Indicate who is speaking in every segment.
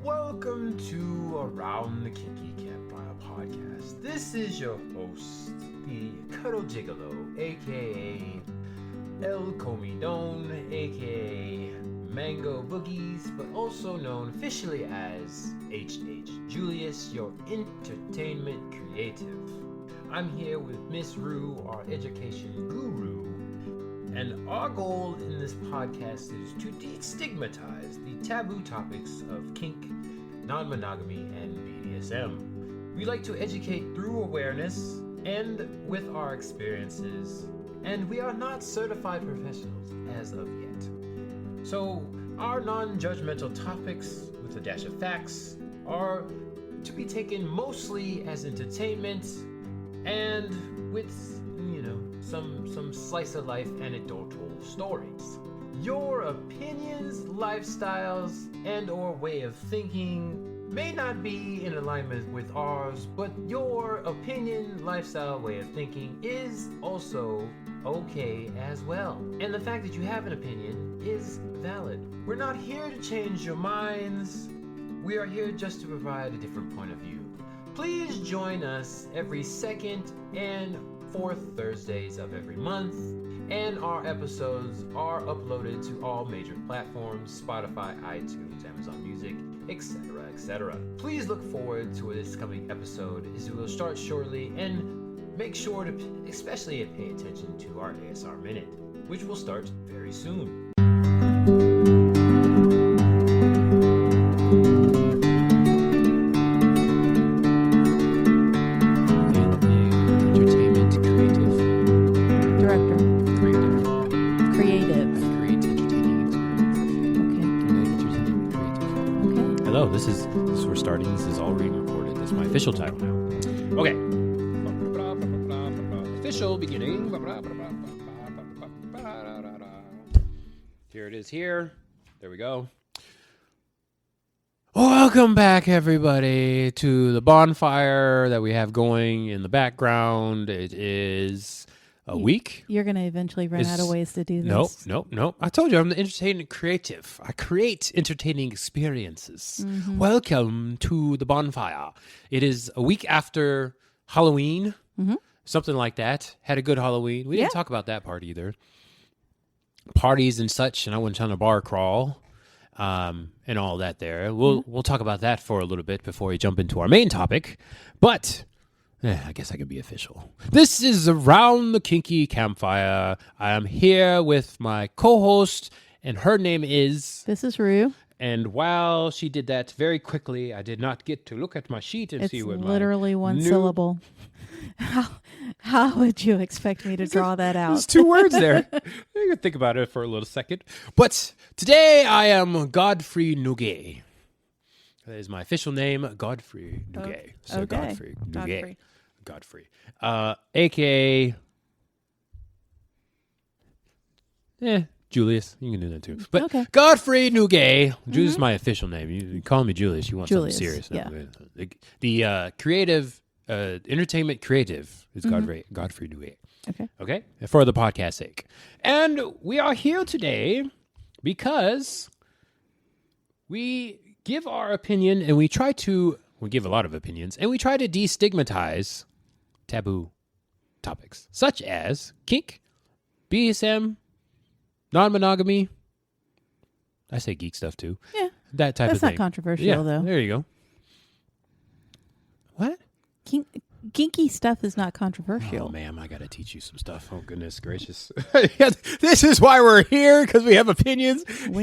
Speaker 1: Welcome to Around the Kinky Campfire podcast. This is your host, the Cuddle Gigolo, aka El Comidon, aka Mango Boogies, but also known officially as HH Julius, your entertainment creative. I'm here with Miss Rue, our education guru, and our goal in this podcast is to destigmatize the taboo topics of kink, non-monogamy, and BDSM. We like to educate through awareness and with our experiences, and we are not certified professionals as of yet. So our non-judgmental topics, with a dash of facts, are to be taken mostly as entertainment and with, some slice of life anecdotal stories. Your opinions, lifestyles, and or way of thinking may not be in alignment with ours, but your opinion, lifestyle, way of thinking is also okay as well. And the fact that you have an opinion is valid. We're not here to change your minds. We are here just to provide a different point of view. Please join us every second and fourth Thursdays of every month, and our episodes are uploaded to all major platforms: Spotify, iTunes, Amazon Music, etc., etc. Please look forward to this coming episode, as we will start shortly, and make sure to especially pay attention to our ASR Minute, which will start very soon. This is all being recorded. This is my official title now. Okay. Official beginning. Here it is here. There we go. Welcome back, everybody, to the bonfire that we have going in the background. It is a week.
Speaker 2: You're going to eventually run out of ways to do this.
Speaker 1: Nope. I told you I'm the entertainment creative. I create entertaining experiences.
Speaker 2: Mm-hmm.
Speaker 1: Welcome to the bonfire. It is a week after Halloween, something like that. Had a good Halloween. We didn't talk about that part either. Parties and such, and I went on a bar crawl and all that there. We'll talk about that for a little bit before we jump into our main topic. But I guess I can be official. This is Around the Kinky Campfire. I am here with my co-host, and her name is...
Speaker 2: This is Rue.
Speaker 1: And while she did that very quickly, I did not get to look at my sheet and see what
Speaker 2: It's literally one syllable. How would you expect me to draw that out?
Speaker 1: There's two words there. You can think about it for a little second. But today I am Godfrey Nouguet. That is my official name, Godfrey Nouguet. So
Speaker 2: okay.
Speaker 1: Godfrey Nouguet. Godfrey. A.K.A. Julius. You can do that too. But
Speaker 2: okay.
Speaker 1: Godfrey Nouguet. Julius is my official name. You call me Julius. You want
Speaker 2: Julius,
Speaker 1: something serious.
Speaker 2: Yeah.
Speaker 1: The creative, entertainment creative is Godfrey Nouguet. Okay? For the podcast's sake. And we are here today because we give our opinion, and we give a lot of opinions, and we try to destigmatize taboo topics, such as kink, BDSM, non-monogamy. I say geek stuff too.
Speaker 2: Yeah.
Speaker 1: That type of thing.
Speaker 2: That's not controversial, though.
Speaker 1: There you go. What?
Speaker 2: Kinky stuff is not controversial.
Speaker 1: Oh, ma'am, I got to teach you some stuff. Oh, goodness gracious. This is why we're here, because we have opinions.
Speaker 2: We're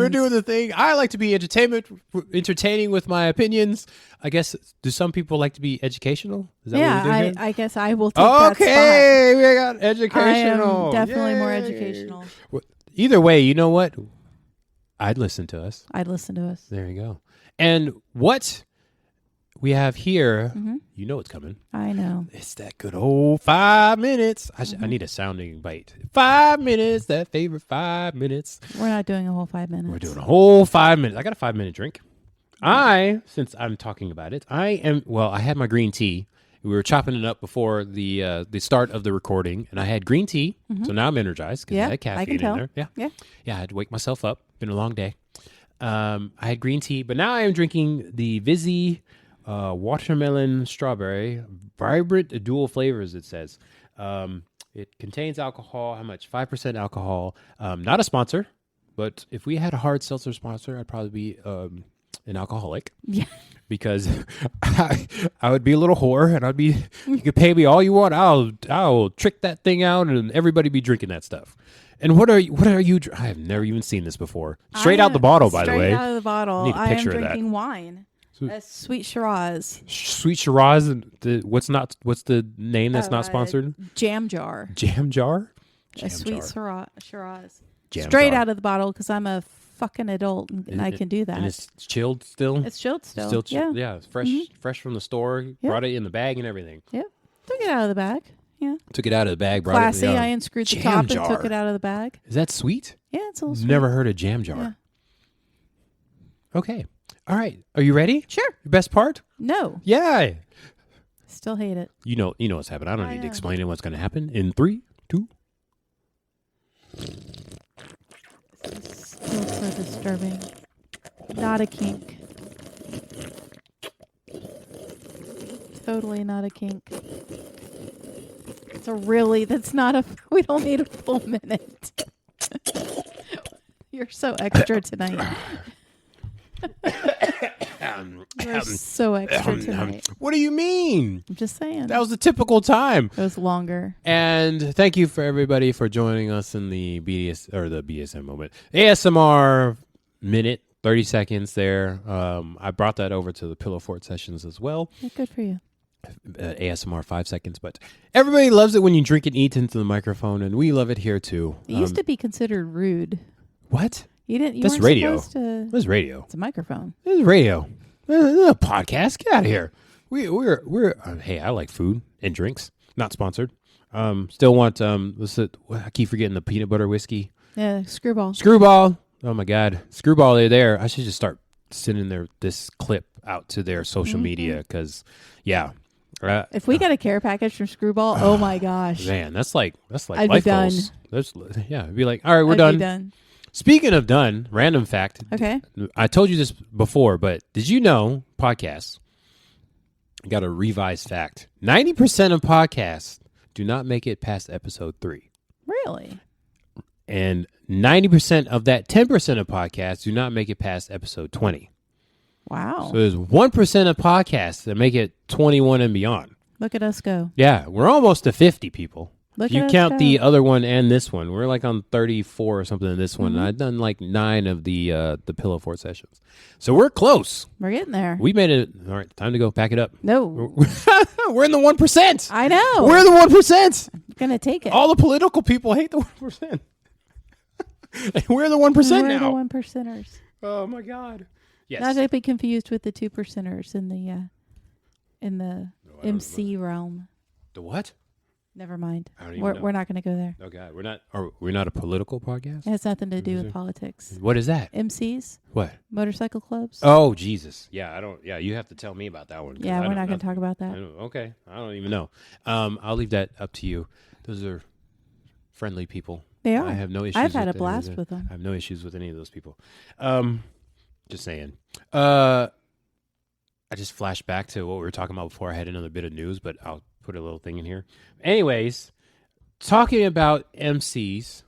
Speaker 1: doing the thing. I like to be entertaining with my opinions. I guess, do some people like to be educational? Is that what we're doing here?
Speaker 2: I guess I will take that spot.
Speaker 1: Okay, we got educational.
Speaker 2: I am definitely more educational.
Speaker 1: Either way, you know what? I'd listen to us. There you go. And what we have here, you know what's coming.
Speaker 2: I know.
Speaker 1: It's that good old 5 minutes. I need a sounding bite. 5 minutes, that favorite 5 minutes.
Speaker 2: We're not doing a whole 5 minutes.
Speaker 1: We're doing a whole 5 minutes. I got a 5-minute drink. Since I'm talking about it, I had my green tea. We were chopping it up before the start of the recording, and I had green tea, so now I'm energized because I had caffeine in there. Yeah, I had to wake myself up. Been a long day. I had green tea, but now I am drinking the Vizzy watermelon strawberry, vibrant dual flavors, it says. It contains alcohol. How much? 5% alcohol. Not a sponsor, but if we had a hard seltzer sponsor, I'd probably be an alcoholic.
Speaker 2: Yeah.
Speaker 1: Because I would be a little whore, and you could pay me all you want. I'll trick that thing out, and everybody be drinking that stuff. And what are you? I have never even seen this before. Straight out the bottle, by the way.
Speaker 2: Straight out of the bottle.
Speaker 1: Need a picture of that.
Speaker 2: I am drinking wine. A sweet Shiraz.
Speaker 1: Sweet Shiraz. What's the name that's not sponsored?
Speaker 2: Jam jar.
Speaker 1: Jam jar.
Speaker 2: A sweet Shiraz.
Speaker 1: Jam
Speaker 2: Straight
Speaker 1: jar.
Speaker 2: out of the bottle because I'm a fucking adult and I can do that.
Speaker 1: And it's chilled still.
Speaker 2: It's chilled still.
Speaker 1: Yeah. It's fresh from the store. Yep. Brought it in the bag and everything.
Speaker 2: Yep. Took it out of the bag. Yeah.
Speaker 1: Took it out of the bag. Brought
Speaker 2: Classy.
Speaker 1: it.
Speaker 2: I unscrewed the top and took it out of the bag.
Speaker 1: Is that sweet?
Speaker 2: Yeah, it's a little sweet.
Speaker 1: Never heard of jam jar.
Speaker 2: Yeah.
Speaker 1: Okay. All right. Are you ready?
Speaker 2: Sure.
Speaker 1: Your best part?
Speaker 2: No.
Speaker 1: Yeah.
Speaker 2: Still hate it.
Speaker 1: You know what's happening. I don't need to explain what's going to happen. In 3, 2.
Speaker 2: This is still so disturbing. Not a kink. Totally not a kink. We don't need a full minute. You're so extra tonight. You're so extra tonight.
Speaker 1: What do you mean?
Speaker 2: I'm just saying.
Speaker 1: That was the typical time.
Speaker 2: It was longer.
Speaker 1: And thank you for everybody for joining us in the BDSM moment. ASMR minute, 30 seconds there. I brought that over to the Pillow Fort sessions as well.
Speaker 2: Yeah, good for you.
Speaker 1: ASMR 5 seconds, but everybody loves it when you drink and eat into the microphone, and we love it here too.
Speaker 2: It used to be considered rude.
Speaker 1: What?
Speaker 2: That's
Speaker 1: radio.
Speaker 2: That's
Speaker 1: radio.
Speaker 2: It's a microphone.
Speaker 1: This is radio. This is a podcast. Get out of here. We're hey, I like food and drinks. Not sponsored. Still want I keep forgetting the peanut butter whiskey.
Speaker 2: Yeah, Screwball.
Speaker 1: Oh my God, Screwball! They're there. I should just start sending this clip out to their social media because, yeah.
Speaker 2: If we get a care package from Screwball, oh my gosh,
Speaker 1: man, that's like
Speaker 2: I'd
Speaker 1: life
Speaker 2: be done.
Speaker 1: goals. It'd be like, all right, we're done.
Speaker 2: Be done.
Speaker 1: Speaking of done, random fact.
Speaker 2: Okay.
Speaker 1: I told you this before, but did you know podcasts? I got a revised fact. 90% of podcasts do not make it past episode 3.
Speaker 2: Really?
Speaker 1: And 90% of that 10% of podcasts do not make it past episode 20.
Speaker 2: Wow.
Speaker 1: So there's 1% of podcasts that make it 21 and beyond.
Speaker 2: Look at us go.
Speaker 1: Yeah, we're almost to 50 people.
Speaker 2: Look
Speaker 1: if you
Speaker 2: at us
Speaker 1: count
Speaker 2: go.
Speaker 1: the other one and this one, we're like on 34 or something in this one.
Speaker 2: Mm-hmm.
Speaker 1: And I've done like 9 of the Pillow Fort sessions. So we're close.
Speaker 2: We're getting there.
Speaker 1: We made it. All right, time to go. Pack it up.
Speaker 2: No.
Speaker 1: We're in the 1%.
Speaker 2: I know.
Speaker 1: We're the 1%.
Speaker 2: I'm going to take it.
Speaker 1: All the political people hate the 1%. We're the 1%
Speaker 2: We're
Speaker 1: now.
Speaker 2: the 1%ers.
Speaker 1: Oh my God. Yes.
Speaker 2: Not to be confused with the 2%ers in the MC realm.
Speaker 1: The what?
Speaker 2: Never mind.
Speaker 1: I don't even know.
Speaker 2: We're not going to go there.
Speaker 1: Oh God, we're not a political podcast.
Speaker 2: It has nothing to do with politics.
Speaker 1: What is that?
Speaker 2: MCs,
Speaker 1: What?
Speaker 2: motorcycle clubs.
Speaker 1: Oh Jesus, yeah, I don't. Yeah, you have to tell me about that one.
Speaker 2: Yeah, we're not going to talk about that.
Speaker 1: Okay, I don't even know. I'll leave that up to you. Those are friendly people.
Speaker 2: They are.
Speaker 1: I have no issues.
Speaker 2: I've had a
Speaker 1: with
Speaker 2: blast
Speaker 1: any of
Speaker 2: with them.
Speaker 1: I have no issues with any of those people. Just saying. I just flashed back to what we were talking about before. I had another bit of news, but I'll put a little thing in here. Anyways, talking about MCs,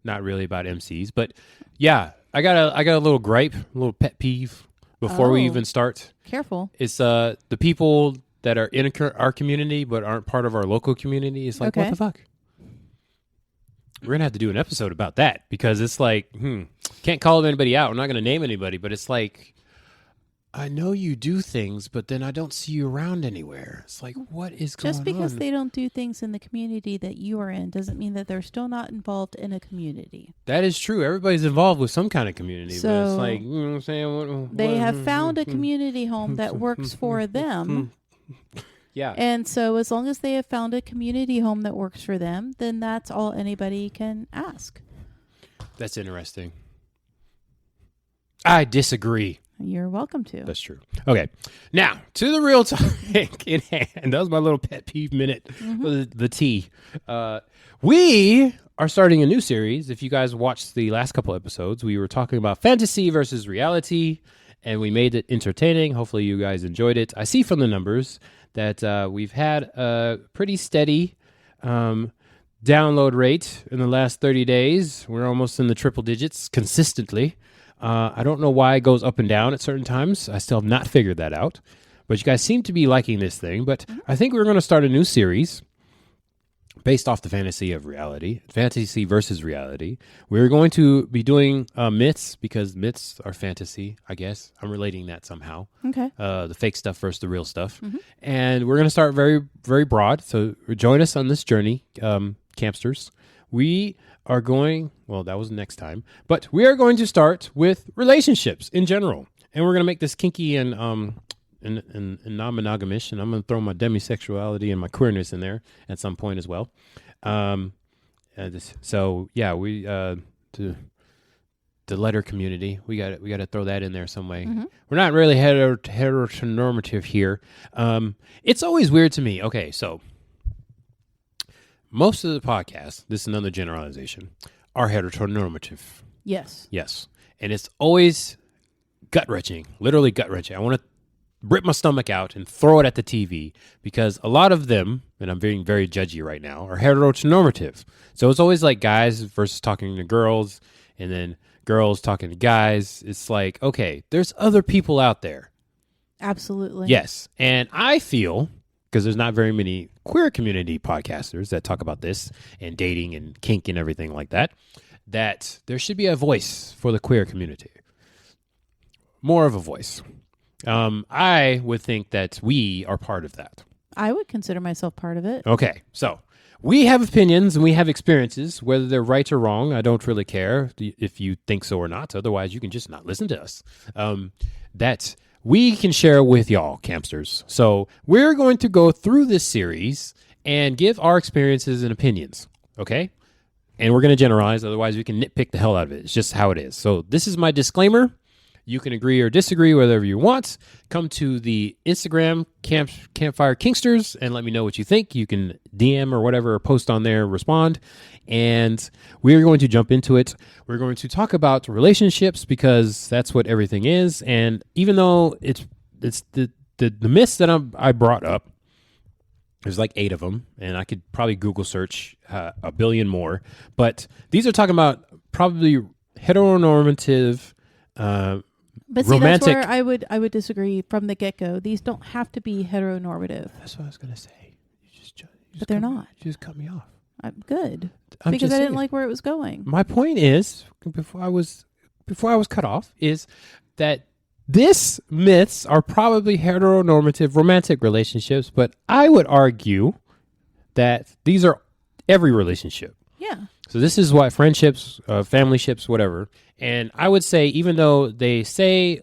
Speaker 1: not really about MCs, but yeah, I got a little gripe, a little pet peeve before we even start.
Speaker 2: Careful.
Speaker 1: It's the people that are in our community but aren't part of our local community. It's like, what the fuck? We're going to have to do an episode about that because it's like, can't call anybody out. I'm not going to name anybody, but it's like, I know you do things, but then I don't see you around anywhere. It's like, what is going on?
Speaker 2: Just because they don't do things in the community that you are in doesn't mean that they're still not involved in a community.
Speaker 1: That is true. Everybody's involved with some kind of community.
Speaker 2: So
Speaker 1: but it's like, you know what I'm saying?
Speaker 2: They have found a community home that works for them.
Speaker 1: Yeah.
Speaker 2: And so as long as they have found a community home that works for them, then that's all anybody can ask.
Speaker 1: That's interesting. I disagree.
Speaker 2: You're welcome to.
Speaker 1: That's true. Okay. Now, to the real topic in hand. That was my little pet peeve minute. The tea. We
Speaker 3: are starting a new series. If you guys watched the last couple episodes, we were talking about fantasy versus reality, and we made it entertaining. Hopefully you guys enjoyed it. I see from the numbers that we've had a pretty steady download rate in the last 30 days. We're almost in the triple digits consistently. I don't know why it goes up and down at certain times. I still have not figured that out. But you guys seem to be liking this thing. But I think we're going to start a new series based off the fantasy of reality, fantasy versus reality. We're going to be doing myths, because myths are fantasy, I guess. I'm relating that somehow.
Speaker 2: Okay.
Speaker 3: The fake stuff versus the real stuff. And we're going to start very, very broad. So join us on this journey, campsters. We are going, well, that was next time, but we are going to start with relationships in general. And we're going to make this kinky and non-monogamish, and I'm going to throw my demisexuality and my queerness in there at some point as well. So yeah, we the letter community, we got to throw that in there some way. We're not really heteronormative here. It's always weird to me. Okay, so most of the podcasts, this is another generalization, are heteronormative.
Speaker 2: Yes.
Speaker 3: Yes, and it's always gut-wrenching, literally gut-wrenching. I want to rip my stomach out and throw it at the TV, because a lot of them, and I'm being very judgy right now, are heteronormative. So it's always like guys versus talking to girls, and then girls talking to guys. It's like, okay, there's other people out there.
Speaker 2: Absolutely.
Speaker 3: Yes. And I feel, because there's not very many queer community podcasters that talk about this and dating and kink and everything like that, that there should be a voice for the queer community. More of a voice. I would think that we are part of that.
Speaker 2: I would consider myself part of it.
Speaker 3: Okay, so we have opinions and we have experiences, whether they're right or wrong. I don't really care if you think so or not. Otherwise, you can just not listen to us. That we can share with y'all, campsters. So we're going to go through this series and give our experiences and opinions, okay? And we're going to generalize. Otherwise, we can nitpick the hell out of it. It's just how it is. So this is my disclaimer. You can agree or disagree, whatever you want. Come to the Instagram, Campfire Kinksters, and let me know what you think. You can DM or whatever, or post on there, respond. And we're going to jump into it. We're going to talk about relationships, because that's what everything is. And even though it's the myths that I brought up, there's like 8 of them, and I could probably Google search a billion more. But these are talking about probably heteronormative,
Speaker 2: but see,
Speaker 3: romantic.
Speaker 2: that's where I would disagree from the get-go. These don't have to be heteronormative.
Speaker 3: That's what I was going to say.
Speaker 2: But they're not.
Speaker 3: You just cut me off.
Speaker 2: I'm good.
Speaker 3: I'm
Speaker 2: because
Speaker 3: just
Speaker 2: I didn't
Speaker 3: saying.
Speaker 2: like where it was going.
Speaker 3: My point is, before I was cut off, is that these myths are probably heteronormative romantic relationships, but I would argue that these are every relationship.
Speaker 2: Yeah.
Speaker 3: So this is what friendships, family ships, whatever. And I would say, even though they say,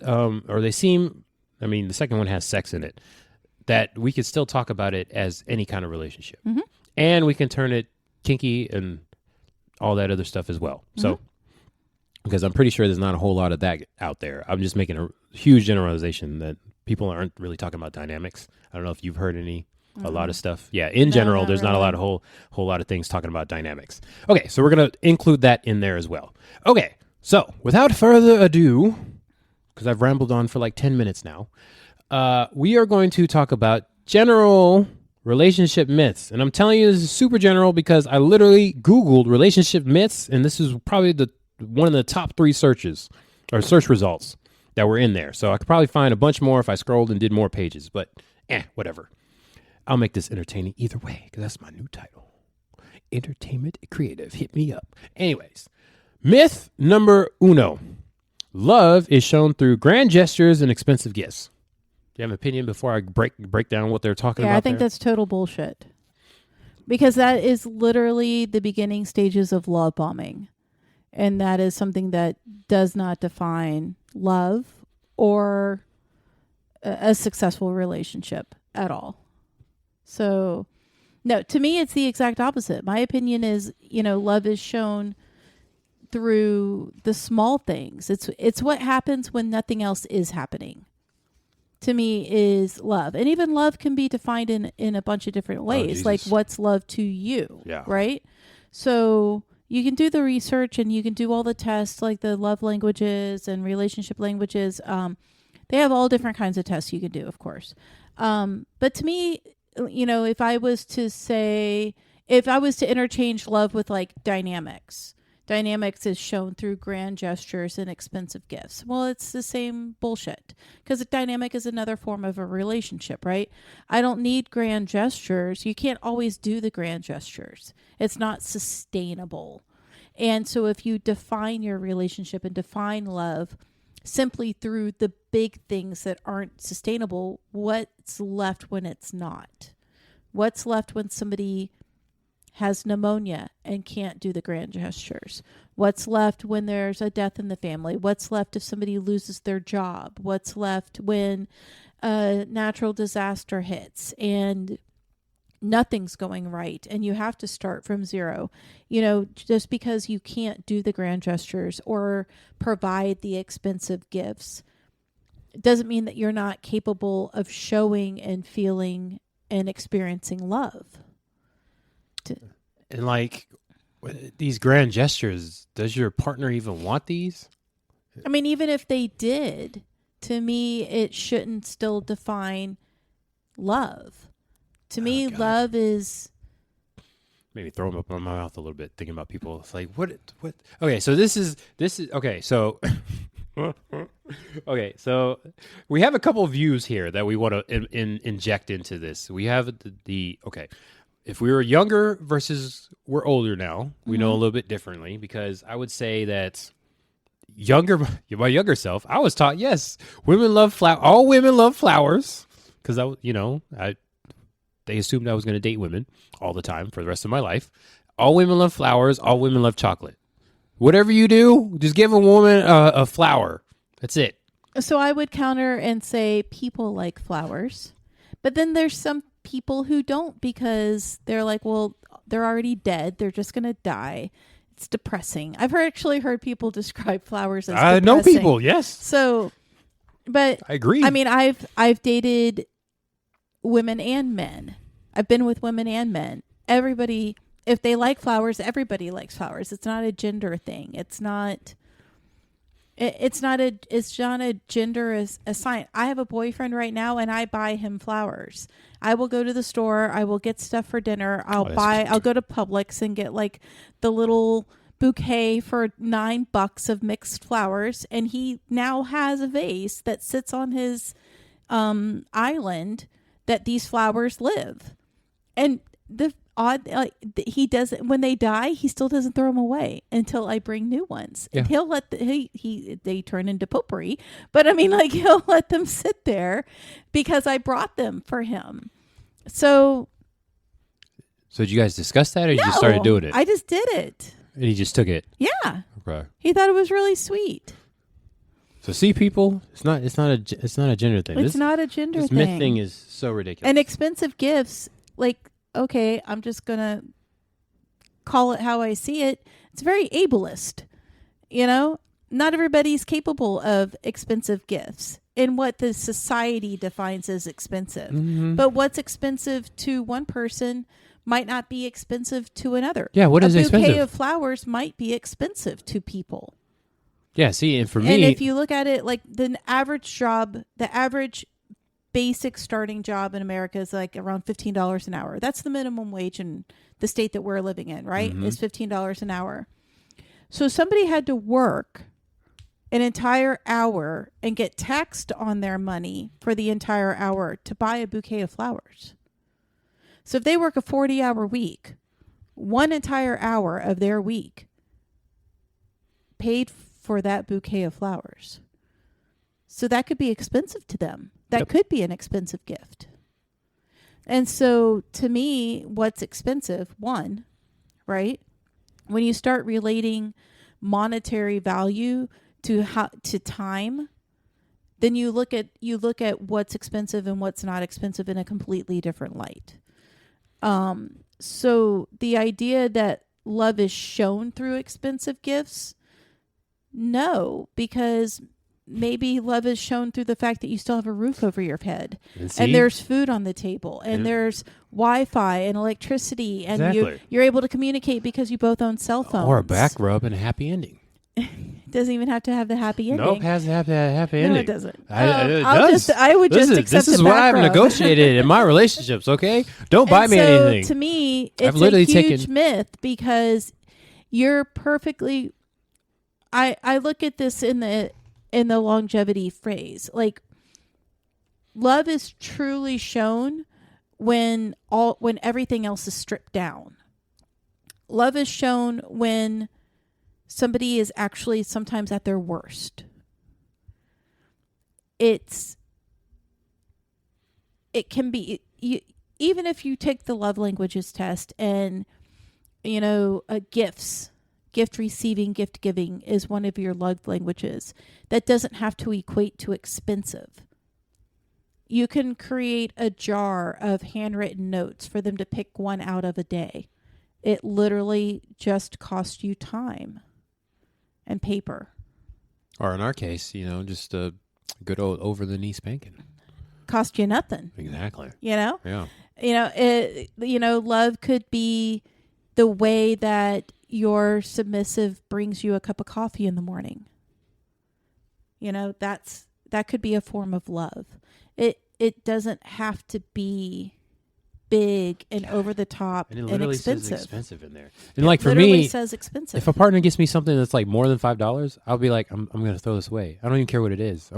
Speaker 3: or they seem, I mean, the second one has sex in it, that we could still talk about it as any kind of relationship. And we can turn it kinky and all that other stuff as well. So, because I'm pretty sure there's not a whole lot of that out there. I'm just making a huge generalization that people aren't really talking about dynamics. I don't know if you've heard a lot of stuff. Yeah, in general, there's not a whole lot of things talking about dynamics. Okay, so we're going to include that in there as well. Okay, so without further ado, because I've rambled on for like 10 minutes now, we are going to talk about general relationship myths. And I'm telling you, this is super general because I literally Googled relationship myths, and this is probably one of the top 3 searches or search results that were in there. So I could probably find a bunch more if I scrolled and did more pages, but whatever. I'll make this entertaining either way, because that's my new title. Entertainment Creative. Hit me up. Anyways, myth number 1. Love is shown through grand gestures and expensive gifts. Do you have an opinion before I break down what they're talking about?
Speaker 2: Yeah, I think that's total bullshit. Because that is literally the beginning stages of love bombing. And that is something that does not define love or a successful relationship at all. So, no, to me, it's the exact opposite. My opinion is, love is shown through the small things. It's what happens when nothing else is happening. To me, is love. And even love can be defined in a bunch of different ways. Like, what's love to you?
Speaker 3: Yeah.
Speaker 2: Right? So you can do the research and you can do all the tests like the love languages and relationship languages. They have all different kinds of tests you can do, of course. But to me, if I was to interchange love with like dynamics is shown through grand gestures and expensive gifts. Well, it's the same bullshit because a dynamic is another form of a relationship, right? I don't need grand gestures. You can't always do the grand gestures. It's not sustainable. And so if you define your relationship and define love simply through the big things that aren't sustainable, what's left when it's not? What's left when somebody has pneumonia and can't do the grand gestures? What's left when there's a death in the family? What's left if somebody loses their job? What's left when a natural disaster hits and nothing's going right and you have to start from zero? Just because you can't do the grand gestures or provide the expensive gifts doesn't mean that you're not capable of showing and feeling and experiencing love.
Speaker 3: And like these grand gestures, does your partner even want these?
Speaker 2: I mean, even if they did, to me, it shouldn't still define love. To me,
Speaker 3: God.
Speaker 2: love is...
Speaker 3: Maybe throw them up in my mouth a little bit, thinking about people. It's like, what? Okay, so this is, okay, so... Okay, so we have a couple of views here that we want to inject into this. We have okay, if we were younger versus we're older now, we know a little bit differently, because I would say that my younger self, I was taught, yes, women love all women love flowers, because they assumed I was going to date women all the time for the rest of my life. All women love flowers. All women love chocolate. Whatever you do, just give a woman a flower. That's it.
Speaker 2: So I would counter and say people like flowers. But then there's some people who don't, because they're like, well, they're already dead. They're just going to die. It's depressing. I've actually heard people describe flowers as depressing. I know
Speaker 3: people, yes.
Speaker 2: So, but
Speaker 3: I agree.
Speaker 2: I mean, I've dated women and men. I've been with women and men. Everybody, if they like flowers, everybody likes flowers. It's not a gender thing. It's not a gender assigned. I have a boyfriend right now and I buy him flowers. I will go to the store. I will get stuff for dinner. I'll go to Publix and get like the little bouquet for $9 of mixed flowers. And he now has a vase that sits on his island that these flowers live. And the odd, he doesn't, when they die, he still doesn't throw them away until I bring new ones. Yeah. And he'll let they turn into potpourri, but I mean, like, he'll let them sit there because I brought them for him. So
Speaker 3: did you guys discuss that, or you just started doing it?
Speaker 2: I just did it.
Speaker 3: And he just took it.
Speaker 2: Yeah.
Speaker 3: Okay.
Speaker 2: He thought it was really sweet.
Speaker 3: So see, people, it's not a gender thing.
Speaker 2: It's not a gender
Speaker 3: this
Speaker 2: thing.
Speaker 3: This myth thing is so ridiculous.
Speaker 2: And expensive gifts, like, okay, I'm just going to call it how I see it. It's very ableist. Not everybody's capable of expensive gifts in what the society defines as expensive. Mm-hmm. But what's expensive to one person might not be expensive to another.
Speaker 3: Yeah, what is expensive?
Speaker 2: A bouquet of flowers might be expensive to people.
Speaker 3: Yeah, see, and for me...
Speaker 2: And if you look at it, like, the average basic starting job in America is like around $15 an hour. That's the minimum wage in the state that we're living in, right? Mm-hmm. Is $15 an hour. So somebody had to work an entire hour and get taxed on their money for the entire hour to buy a bouquet of flowers. So if they work a 40-hour week, one entire hour of their week paid for that bouquet of flowers. So that could be expensive to them. That could be an expensive gift. And so to me, what's expensive, one, right? When you start relating monetary value to time, then you look at what's expensive and what's not expensive in a completely different light. So the idea that love is shown through expensive gifts, no, because maybe love is shown through the fact that you still have a roof over your head,
Speaker 3: And
Speaker 2: and there's food on the table, and there's Wi-Fi and electricity, and
Speaker 3: Exactly.
Speaker 2: you're able to communicate because you both own cell phones.
Speaker 3: Or a back rub and a happy ending.
Speaker 2: Doesn't even have to have the happy ending.
Speaker 3: Nope, has to have a happy
Speaker 2: No,
Speaker 3: ending.
Speaker 2: it doesn't.
Speaker 3: It does.
Speaker 2: I would just accept
Speaker 3: This is
Speaker 2: a
Speaker 3: what
Speaker 2: back
Speaker 3: I've
Speaker 2: rub.
Speaker 3: negotiated in my relationships, okay? Don't buy
Speaker 2: And
Speaker 3: me
Speaker 2: so
Speaker 3: anything.
Speaker 2: To me,
Speaker 3: I've
Speaker 2: it's
Speaker 3: literally
Speaker 2: a huge
Speaker 3: taken-
Speaker 2: myth because you're perfectly. I look at this in the longevity phrase. Like, love is truly shown when everything else is stripped down. Love is shown when somebody is actually sometimes at their worst. It can be even if you take the love languages test and gift receiving, gift giving is one of your love languages. That doesn't have to equate to expensive. You can create a jar of handwritten notes for them to pick one out of a day. It literally just costs you time and paper.
Speaker 3: Or in our case, just a good old over-the-knee spanking.
Speaker 2: Cost you nothing.
Speaker 3: Exactly.
Speaker 2: Yeah.
Speaker 3: Yeah.
Speaker 2: Love could be the way that your submissive brings you a cup of coffee in the morning. That could be a form of love. It doesn't have to be big and over the top
Speaker 3: And it literally
Speaker 2: expensive.
Speaker 3: says expensive in there. And like for
Speaker 2: literally
Speaker 3: me,
Speaker 2: says expensive.
Speaker 3: if a partner gives me something that's like more than $5, I'll be like, I'm going to throw this away. I don't even care what it is.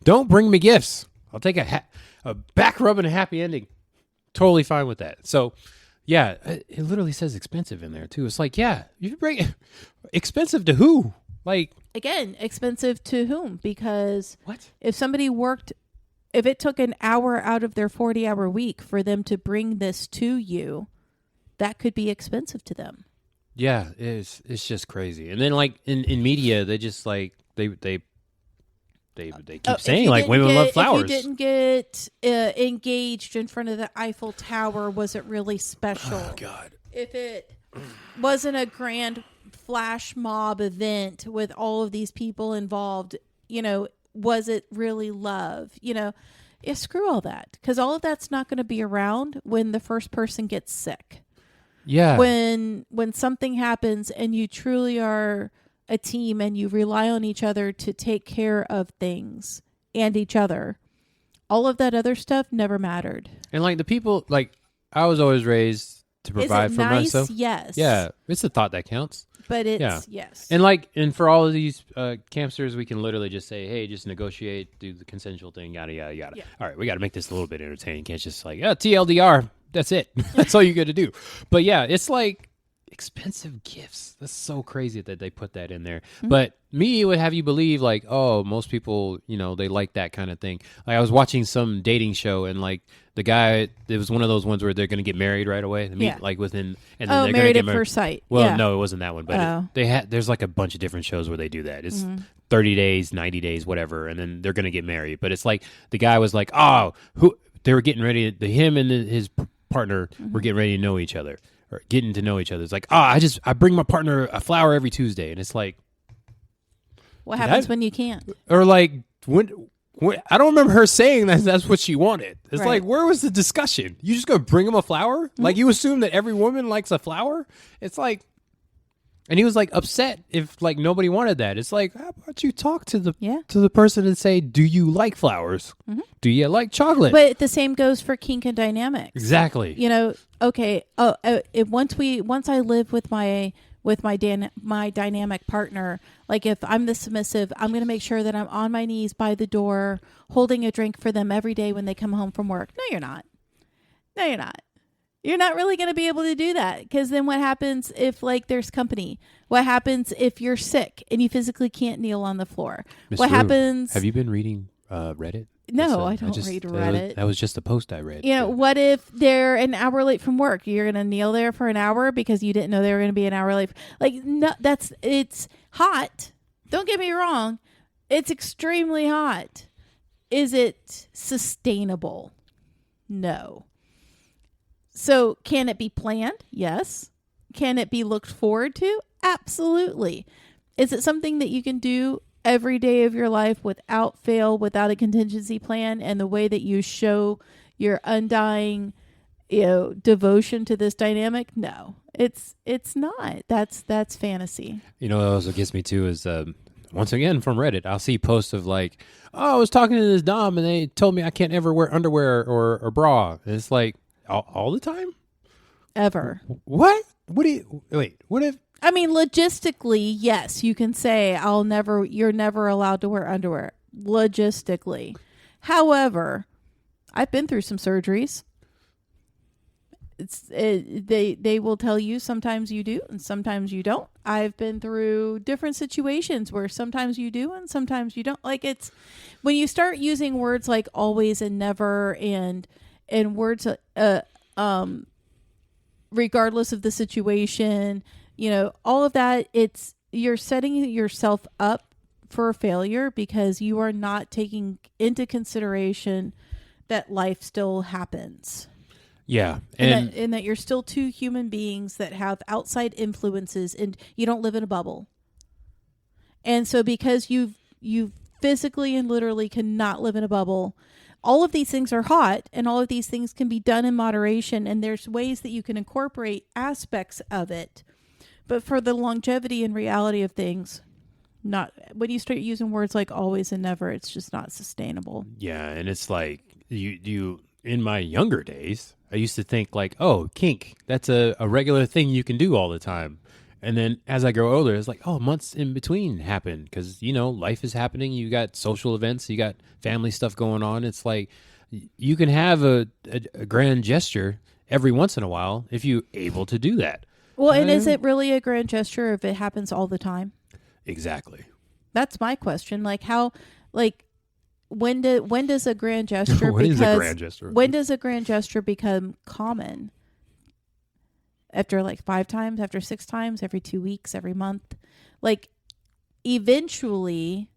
Speaker 3: Don't bring me gifts. I'll take a back rub and a happy ending. Totally fine with that. So, yeah, it literally says expensive in there too. It's like, yeah, you bring expensive to who? Like,
Speaker 2: again, expensive to whom? Because
Speaker 3: what?
Speaker 2: if it took an hour out of their 40-hour week for them to bring this to you, that could be expensive to them.
Speaker 3: Yeah, it's just crazy. And then like in media, they just like they keep saying like women love flowers.
Speaker 2: If you didn't get engaged in front of the Eiffel Tower, was it really special?
Speaker 3: Oh God.
Speaker 2: If it wasn't a grand flash mob event with all of these people involved, was it really love? Screw all that, because all of that's not going to be around when the first person gets sick.
Speaker 3: Yeah.
Speaker 2: When something happens and you truly are a team and you rely on each other to take care of things and each other, all of that other stuff never mattered.
Speaker 3: And like the people, like I was always raised to provide for
Speaker 2: nice?
Speaker 3: myself.
Speaker 2: Yes.
Speaker 3: Yeah, it's the thought that counts.
Speaker 2: But it's yes.
Speaker 3: And for all of these campsters, we can literally just say, hey, just negotiate, do the consensual thing, yada, yada, yada. Yeah. All right, we got to make this a little bit entertaining. Can't just like, TLDR, that's it. That's all you got to do. But yeah, it's like expensive gifts. That's so crazy that they put that in there. Mm-hmm. But me, it would have you believe like, oh, most people, they like that kind of thing. Like I was watching some dating show and like the guy, it was one of those ones where they're going to get married right away. Like within, and then they're
Speaker 2: Married
Speaker 3: going to get
Speaker 2: at First Sight.
Speaker 3: Well, no, it wasn't that one, but there's like a bunch of different shows where they do that. It's 30 days, 90 days, whatever, and then they're going to get married. But it's like the guy was like, they were getting ready, him and his partner were getting ready to know each other or getting to know each other. It's like, I bring my partner a flower every Tuesday, and it's like,
Speaker 2: what happens when you can't?
Speaker 3: Or like when I don't remember her saying that's what she wanted. It's
Speaker 2: Right.
Speaker 3: like, where was the discussion? You just gonna bring him a flower? Like you assume that every woman likes a flower? It's like, and he was like upset if like nobody wanted that. It's like, how about you talk to the person and say, do you like flowers? Mm-hmm. Do you like chocolate?
Speaker 2: But the same goes for kink and dynamics.
Speaker 3: Exactly.
Speaker 2: Okay. Once I live with my dynamic partner, like if I'm the submissive, I'm going to make sure that I'm on my knees by the door holding a drink for them every day when they come home from work. No, you're not. You're not really going to be able to do that, because then what happens if like there's company? What happens if you're sick and you physically can't kneel on the floor?
Speaker 3: Ms.
Speaker 2: What
Speaker 3: Rue,
Speaker 2: happens?
Speaker 3: Have you been reading Reddit?
Speaker 2: No, I don't read Reddit.
Speaker 3: That was just a post I read.
Speaker 2: What if they're an hour late from work? You're going to kneel there for an hour because you didn't know they were going to be an hour late. Like, no, it's hot. Don't get me wrong. It's extremely hot. Is it sustainable? No. So can it be planned? Yes. Can it be looked forward to? Absolutely. Is it something that you can do every day of your life without fail, without a contingency plan, and the way that you show your undying, devotion to this dynamic, no, it's not. That's fantasy.
Speaker 3: What also gets me too is once again from Reddit, I'll see posts of like, oh, I was talking to this dom and they told me I can't ever wear underwear or bra. And it's like all the time,
Speaker 2: ever.
Speaker 3: What do you wait? What if?
Speaker 2: I mean, logistically, yes, you can say you're never allowed to wear underwear. Logistically. However, I've been through some surgeries. They will tell you sometimes you do and sometimes you don't. I've been through different situations where sometimes you do and sometimes you don't. Like, it's when you start using words like always and never and words regardless of the situation, all of that, you're setting yourself up for a failure because you are not taking into consideration that life still happens.
Speaker 3: Yeah.
Speaker 2: And that you're still two human beings that have outside influences and you don't live in a bubble. And so because you physically and literally cannot live in a bubble, all of these things are hot and all of these things can be done in moderation, and there's ways that you can incorporate aspects of it. But for the longevity and reality of things, not when you start using words like always and never, it's just not sustainable.
Speaker 3: Yeah, and it's like you in my younger days, I used to think like, oh, kink, that's a regular thing you can do all the time. And then as I grow older, it's like, oh, months in between happen because, life is happening. You got social events, you got family stuff going on. It's like you can have a grand gesture every once in a while if you're able to do that.
Speaker 2: Well, and is it really a grand gesture if it happens all the time?
Speaker 3: Exactly.
Speaker 2: That's my question. Like how, when does a grand gesture
Speaker 3: What is a grand gesture?
Speaker 2: When does a grand gesture become common? After 5 times, after 6 times, every 2 weeks, every month? Eventually,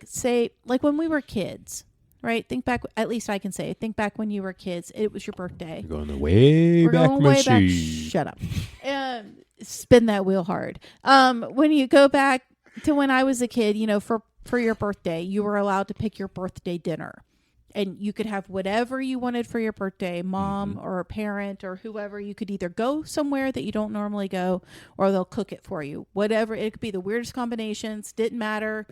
Speaker 2: say when we were kids, right? Think back, at least I can say, think back when you were kids, it was your birthday.
Speaker 3: We're going the way back machine.
Speaker 2: Shut up. And spin that wheel hard. When you go back to when I was a kid, for your birthday, you were allowed to pick your birthday dinner. And you could have whatever you wanted for your birthday, mom or a parent or whoever. You could either go somewhere that you don't normally go or they'll cook it for you. Whatever. It could be the weirdest combinations. Didn't matter.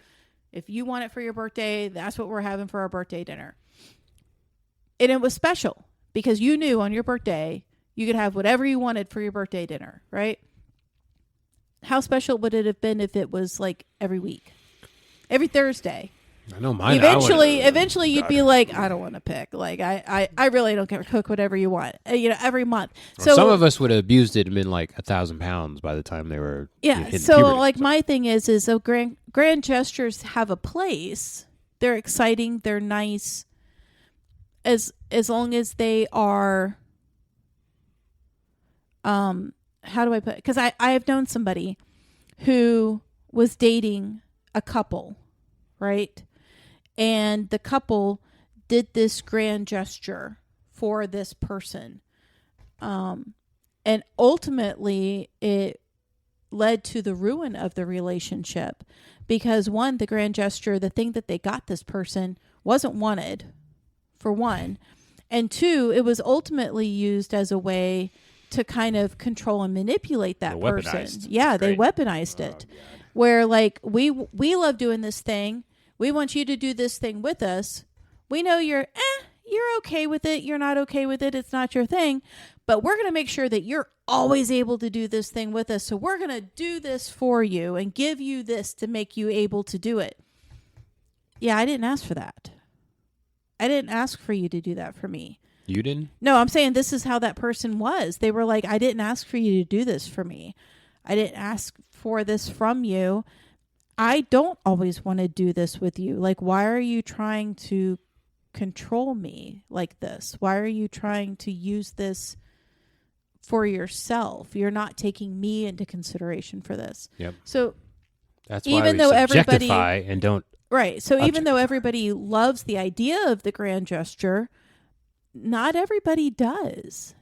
Speaker 2: If you want it for your birthday, that's what we're having for our birthday dinner. And it was special because you knew on your birthday you could have whatever you wanted for your birthday dinner, right? How special would it have been if it was every week? Every Thursday?
Speaker 3: I know mine.
Speaker 2: Eventually you'd be like, I don't want to pick. I really don't care. Cook whatever you want. Every month. So
Speaker 3: some of us would have abused it and been 1,000 pounds by the time they were.
Speaker 2: So my thing is so grand gestures have a place. They're exciting. They're nice. As long as they are. How do I put it? Because I have known somebody who was dating a couple, right? And the couple did this grand gesture for this person. And ultimately, it led to the ruin of the relationship. Because one, the grand gesture, the thing that they got this person wasn't wanted, for one. And two, it was ultimately used as a way to kind of control and manipulate that person. Yeah, they weaponized it. God. Where we love doing this thing. We want you to do this thing with us. We know you're okay with it. You're not okay with it. It's not your thing. But we're going to make sure that you're always able to do this thing with us. So we're going to do this for you and give you this to make you able to do it. Yeah, I didn't ask for that. I didn't ask for you to do that for me.
Speaker 3: You didn't?
Speaker 2: No, I'm saying this is how that person was. They were like, I didn't ask for you to do this for me. I didn't ask for this from you. I don't always want to do this with you. Why are you trying to control me like this? Why are you trying to use this for yourself? You're not taking me into consideration for this.
Speaker 3: Yep.
Speaker 2: So
Speaker 3: that's why we subjectify and don't.
Speaker 2: Right. So even though everybody loves the idea of the grand gesture, not everybody does.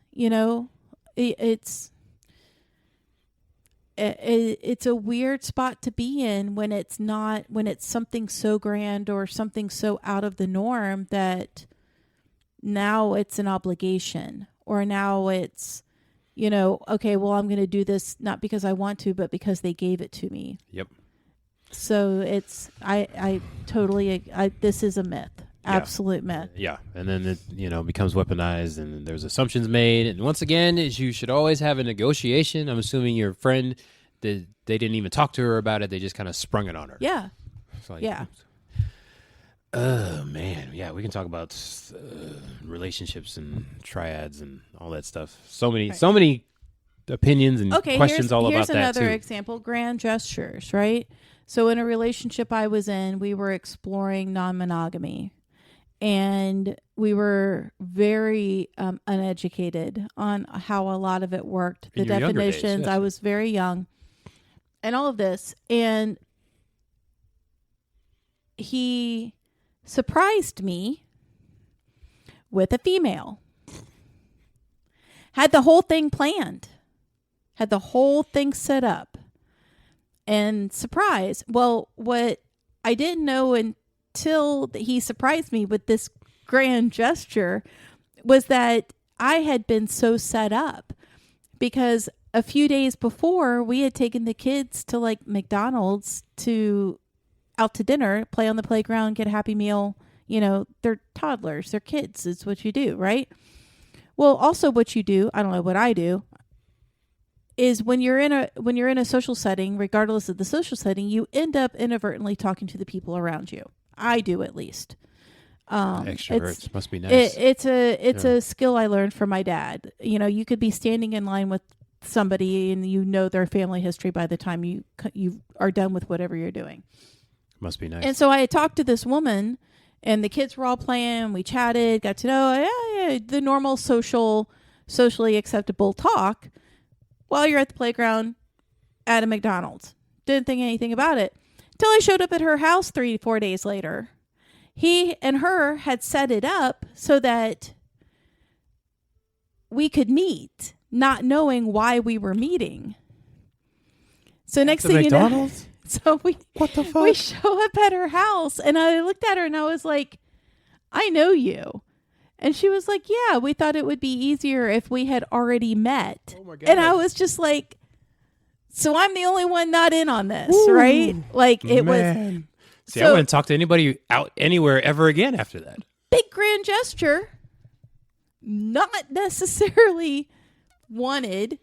Speaker 2: It's it's a weird spot to be in when it's something so grand or something so out of the norm that now it's an obligation, or now it's, okay, well, I'm going to do this not because I want to, but because they gave it to me.
Speaker 3: Yep.
Speaker 2: So I totally, this is a myth. Absolute myth.
Speaker 3: Yeah. And then it, becomes weaponized, and there's assumptions made. And once again, you should always have a negotiation. I'm assuming your friend, they didn't even talk to her about it. They just kind of sprung it on her.
Speaker 2: Yeah.
Speaker 3: It's like,
Speaker 2: yeah.
Speaker 3: Oh, man. Yeah, we can talk about relationships and triads and all that stuff. So many opinions and questions all about that, too.
Speaker 2: Here's another example, grand gestures, right? So in a relationship I was in, we were exploring non-monogamy. And we were very uneducated on how a lot of it worked. The definitions, I was very young. And all of this. And he surprised me with a female. Had the whole thing planned. Had the whole thing set up. And surprise. Well, what I didn't know until he surprised me with this grand gesture was that I had been so set up. Because a few days before, we had taken the kids to like McDonald's out to dinner, play on the playground, get a Happy Meal. They're toddlers, they're kids. It's what you do, right? Well, also what you do, I don't know what I do, is when you're in a social setting, regardless of the social setting, you end up inadvertently talking to the people around you. I do, at least.
Speaker 3: Extroverts must be nice.
Speaker 2: It's a skill I learned from my dad. You could be standing in line with somebody and their family history by the time you are done with whatever you're doing.
Speaker 3: Must be nice.
Speaker 2: And so I had talked to this woman, and the kids were all playing. We chatted, got to know the normal socially acceptable talk while you're at the playground at a McDonald's. Didn't think anything about it till I showed up at her house 3-4 days later. He and her had set it up so that we could meet, not knowing why we were meeting. So next thing
Speaker 3: McDonald's?
Speaker 2: So
Speaker 3: what the fuck?
Speaker 2: We show up at her house, and I looked at her and I was like, I know you. And she was like, yeah, we thought it would be easier if we had already met.
Speaker 3: Oh my God.
Speaker 2: And I was just like, so I'm the only one not in on this, right? Like it was.
Speaker 3: See, I wouldn't talk to anybody out anywhere ever again after that.
Speaker 2: Big grand gesture, not necessarily wanted,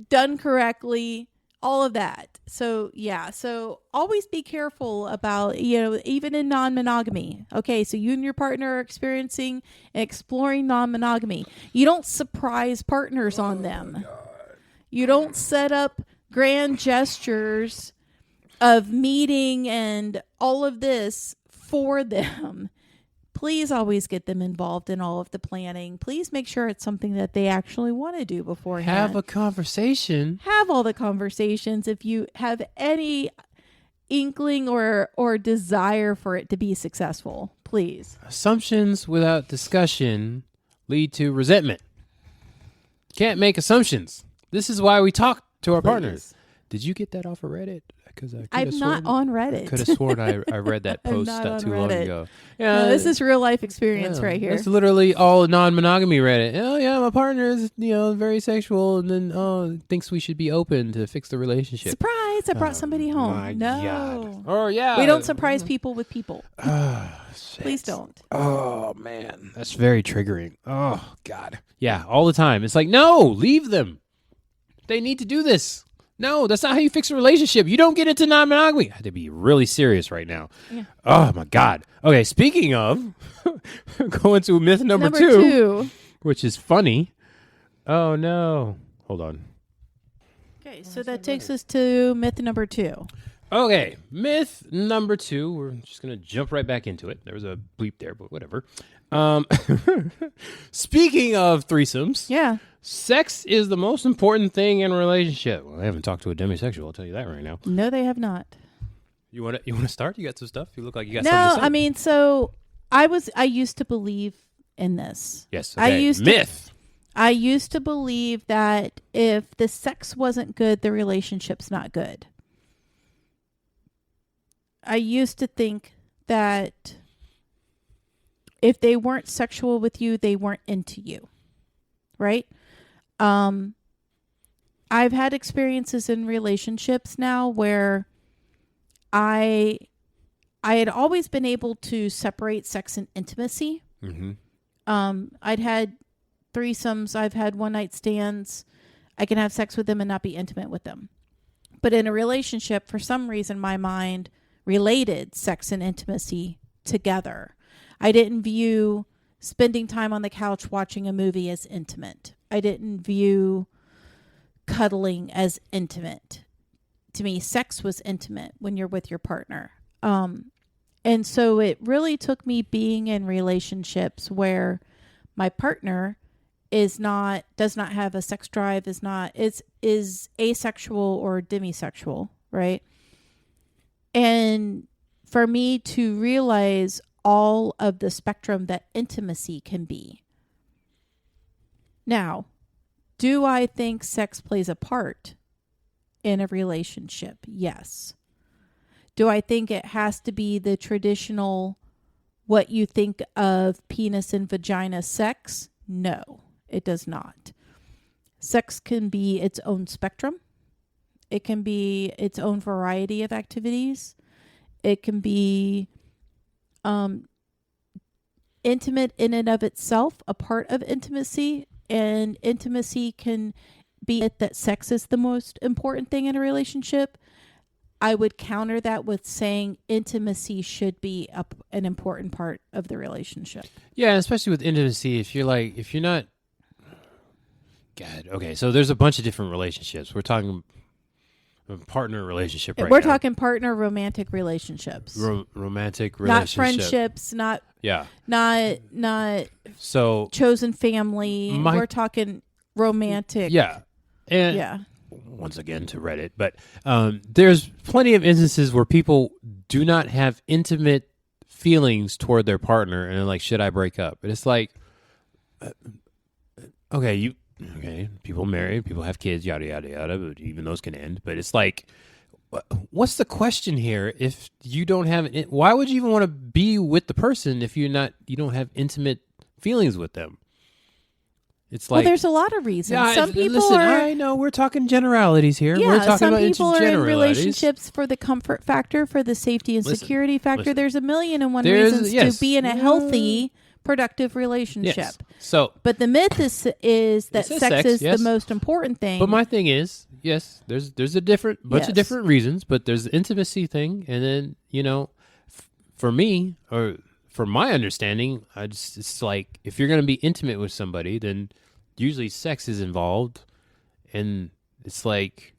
Speaker 2: done correctly, all of that. So, yeah. So always be careful about, even in non-monogamy. Okay. So you and your partner are experiencing and exploring non-monogamy. You don't surprise partners on them. You don't set up grand gestures of meeting and all of this for them. Please always get them involved in all of the planning. Please make sure it's something that they actually want to do beforehand.
Speaker 3: Have a conversation.
Speaker 2: Have all the conversations if you have any inkling or desire for it to be successful. Please.
Speaker 3: Assumptions without discussion lead to resentment. Can't make assumptions. This is why we talk to our partners. Did you get that off of Reddit? Because
Speaker 2: I'm not on Reddit.
Speaker 3: I could have sworn I read that post not too long ago.
Speaker 2: Yeah, no, this is real life experience right here.
Speaker 3: It's literally all non-monogamy Reddit. Oh yeah, my partner is very sexual, and then thinks we should be open to fix the relationship.
Speaker 2: Surprise! I brought somebody home.
Speaker 3: My
Speaker 2: no.
Speaker 3: God. Oh yeah.
Speaker 2: We don't surprise people with people. Please don't.
Speaker 3: Oh man, that's very triggering. Oh God. Yeah, all the time. It's like, no, leave them. They need to do this. No, that's not how you fix a relationship. You don't get into non-monogamy. I have to be really serious right now. Yeah. Oh, my God. Okay, speaking of, going to myth number two, which is funny. Oh, no. Hold on.
Speaker 2: Okay, so that takes us to myth number 2.
Speaker 3: Okay, myth number 2. We're just going to jump right back into it. There was a bleep there, but whatever. Speaking of threesomes.
Speaker 2: Yeah.
Speaker 3: Sex is the most important thing in a relationship. Well, I haven't talked to a demisexual. I'll tell you that right now.
Speaker 2: No, they have not.
Speaker 3: You want to start? You got some stuff? You look like you got something to say.
Speaker 2: No, I mean, so I used to believe in this.
Speaker 3: Yes. Okay. Myth.
Speaker 2: I used to believe that if the sex wasn't good, the relationship's not good. I used to think that if they weren't sexual with you, they weren't into you. Right? I've had experiences in relationships now where I had always been able to separate sex and intimacy.
Speaker 3: Mm-hmm.
Speaker 2: I'd had threesomes. I've had one night stands. I can have sex with them and not be intimate with them. But in a relationship, for some reason, my mind related sex and intimacy together. I didn't view spending time on the couch watching a movie as intimate. I didn't view cuddling as intimate. To me, sex was intimate when you're with your partner. And so it really took me being in relationships where my partner does not have a sex drive, is asexual or demisexual, right? And for me to realize all of the spectrum that intimacy can be. Now, do I think sex plays a part in a relationship? Yes. Do I think it has to be the traditional, what you think of penis and vagina sex? No, it does not. Sex can be its own spectrum. It can be its own variety of activities. It can be intimate in and of itself, a part of intimacy. And intimacy can be that sex is the most important thing in a relationship. I would counter that with saying intimacy should be an important part of the relationship.
Speaker 3: Yeah, especially with intimacy, if you're not, God, okay, so there's a bunch of different relationships. We're talking a partner relationship right now.
Speaker 2: We're talking partner romantic relationships.
Speaker 3: Romantic relationship.
Speaker 2: Not friendships, not
Speaker 3: so
Speaker 2: chosen family. We're talking romantic.
Speaker 3: Yeah. And once again to Reddit, but there's plenty of instances where people do not have intimate feelings toward their partner and they're like, should I break up? And it's like, okay, people marry, people have kids, yada, yada, yada, but even those can end. But it's like, what's the question here? If you don't have, why would you even want to be with the person if you don't have intimate feelings with them? It's like,
Speaker 2: well, there's a lot of reasons.
Speaker 3: Yeah,
Speaker 2: some people
Speaker 3: listen,
Speaker 2: are.
Speaker 3: I know we're talking generalities here.
Speaker 2: Yeah,
Speaker 3: we're talking
Speaker 2: some
Speaker 3: about
Speaker 2: people are in
Speaker 3: generalities.
Speaker 2: relationships for the comfort factor, for the safety and security factor.
Speaker 3: Listen.
Speaker 2: There's a million and one reasons to be in a healthy, productive relationship.
Speaker 3: Yes. So,
Speaker 2: but the myth is that sex is the most important thing.
Speaker 3: But my thing is, yes, there's a bunch of different reasons, but there's the intimacy thing, and then for me, or from my understanding, it's like if you're going to be intimate with somebody, then usually sex is involved, and it's like,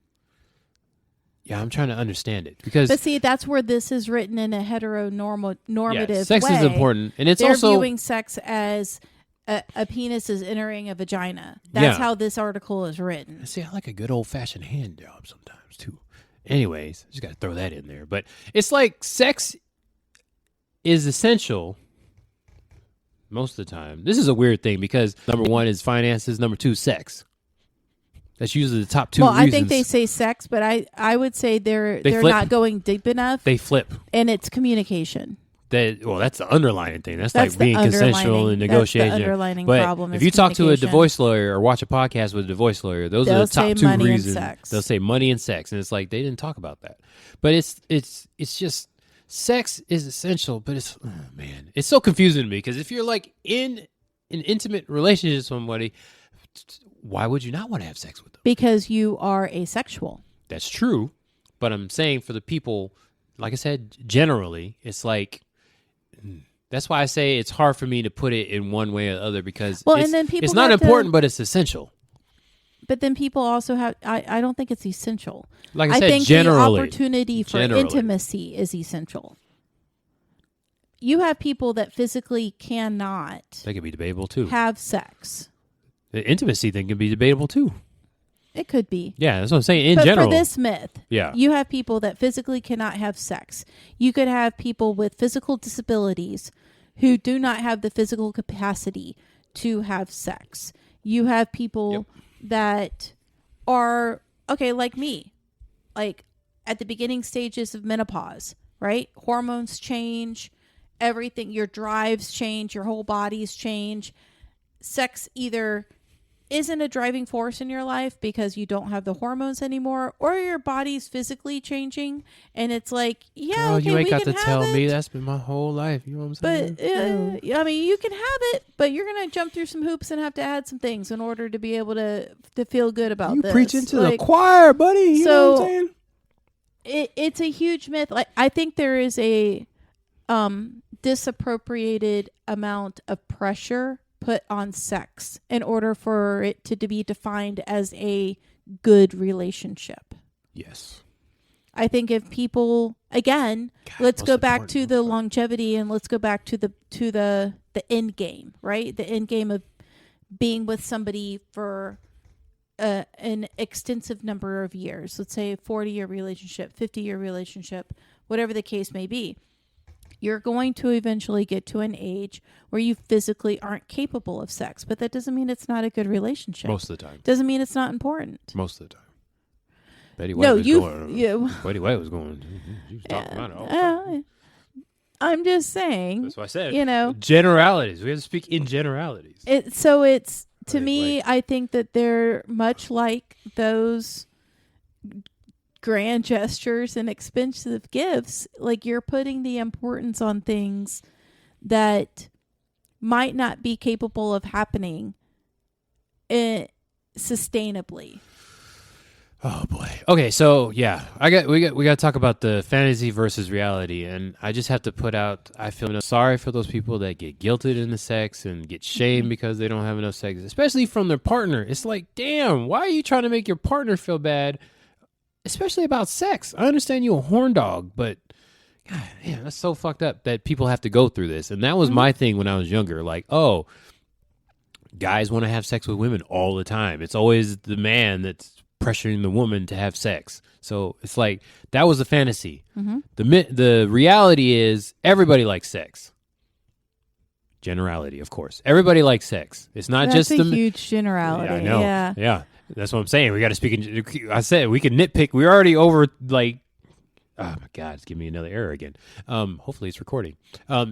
Speaker 3: yeah, I'm trying to understand it because.
Speaker 2: But see, that's where this is written in a heteronormative
Speaker 3: sex
Speaker 2: way.
Speaker 3: is important, and it's
Speaker 2: They're
Speaker 3: also
Speaker 2: viewing sex as a penis is entering a vagina. That's how this article is written.
Speaker 3: See, I like a good old fashioned hand job sometimes too. Anyways, just got to throw that in there. But it's like sex is essential most of the time. This is a weird thing because number one is finances, number two, sex. That's usually the top two reasons.
Speaker 2: Well, I think they say sex, but I would say they're not going deep enough.
Speaker 3: They flip.
Speaker 2: And it's communication.
Speaker 3: That's the underlying thing. That's like being consensual and negotiation.
Speaker 2: That's the underlining
Speaker 3: but
Speaker 2: problem.
Speaker 3: If you talk to a divorce lawyer or watch a podcast with a divorce lawyer, those are the top two reasons. They'll say money and sex, and it's like they didn't talk about that. But it's just sex is essential, but it's so confusing to me because if you're like in an intimate relationship with somebody, why would you not want to have sex with them?
Speaker 2: Because you are asexual.
Speaker 3: That's true, but I'm saying for the people, like I said, generally, it's like. That's why I say it's hard for me to put it in one way or the other because it's not important, but it's essential.
Speaker 2: But then people also have, I don't think it's essential.
Speaker 3: Like I said,
Speaker 2: think
Speaker 3: generally.
Speaker 2: The opportunity for intimacy is essential. You have people that physically cannot.
Speaker 3: That could be debatable too.
Speaker 2: Have sex.
Speaker 3: The intimacy thing can be debatable too.
Speaker 2: It could be.
Speaker 3: Yeah, that's what I'm saying. In general.
Speaker 2: But for this myth, you have people that physically cannot have sex. You could have people with physical disabilities who do not have the physical capacity to have sex. You have people that are, okay, like me, like at the beginning stages of menopause, right? Hormones change, everything, your drives change, your whole bodies change. Sex either isn't a driving force in your life because you don't have the hormones anymore, or your body's physically changing, and it's like, yeah,
Speaker 3: Girl,
Speaker 2: okay,
Speaker 3: you ain't
Speaker 2: we
Speaker 3: got
Speaker 2: can
Speaker 3: to
Speaker 2: have
Speaker 3: tell
Speaker 2: it,
Speaker 3: me. That's been my whole life. You know what I'm saying?
Speaker 2: but I mean, you can have it, but you're gonna jump through some hoops and have to add some things in order to be able to feel good about
Speaker 3: You
Speaker 2: this.
Speaker 3: preaching to the choir, buddy. You know what I'm saying?
Speaker 2: It's a huge myth. Like, I think there is a disappropriated amount of pressure put on sex in order for it to be defined as a good relationship.
Speaker 3: Yes.
Speaker 2: I think if people, again, let's go back to the longevity, and let's go back to the end game, right? The end game of being with somebody for an extensive number of years. Let's say a 40-year relationship, 50-year relationship, whatever the case may be. You're going to eventually get to an age where you physically aren't capable of sex, but that doesn't mean it's not a good relationship.
Speaker 3: Most of the time.
Speaker 2: Doesn't mean it's not important.
Speaker 3: Most of the time. Betty White was going.
Speaker 2: Betty
Speaker 3: White was going. She was talking about it all the time.
Speaker 2: I'm just saying.
Speaker 3: That's what I said.
Speaker 2: You know,
Speaker 3: generalities. We have to speak in generalities.
Speaker 2: To me, I think that they're much like those grand gestures and expensive gifts. Like, you're putting the importance on things that might not be capable of happening sustainably.
Speaker 3: Oh boy. Okay, so yeah, we got to talk about the fantasy versus reality, and I just have to put out, I feel sorry for those people that get guilted into sex and get shamed because they don't have enough sex, especially from their partner. It's like, damn, why are you trying to make your partner feel bad, especially about sex? I understand you're a horn dog, but God, man, that's so fucked up that people have to go through this. And that was my thing when I was younger. Like, oh, guys want to have sex with women all the time. It's always the man that's pressuring the woman to have sex. So it's like, that was a fantasy. The reality is everybody likes sex. Generality, of course. Everybody likes sex. It's not
Speaker 2: That's
Speaker 3: just
Speaker 2: a huge generality.
Speaker 3: Yeah, I know.
Speaker 2: Yeah.
Speaker 3: Yeah. That's what I'm saying. We got to speak in, I said we can nitpick. We're already over, like, oh my God, it's giving me another error again. Hopefully it's recording. There are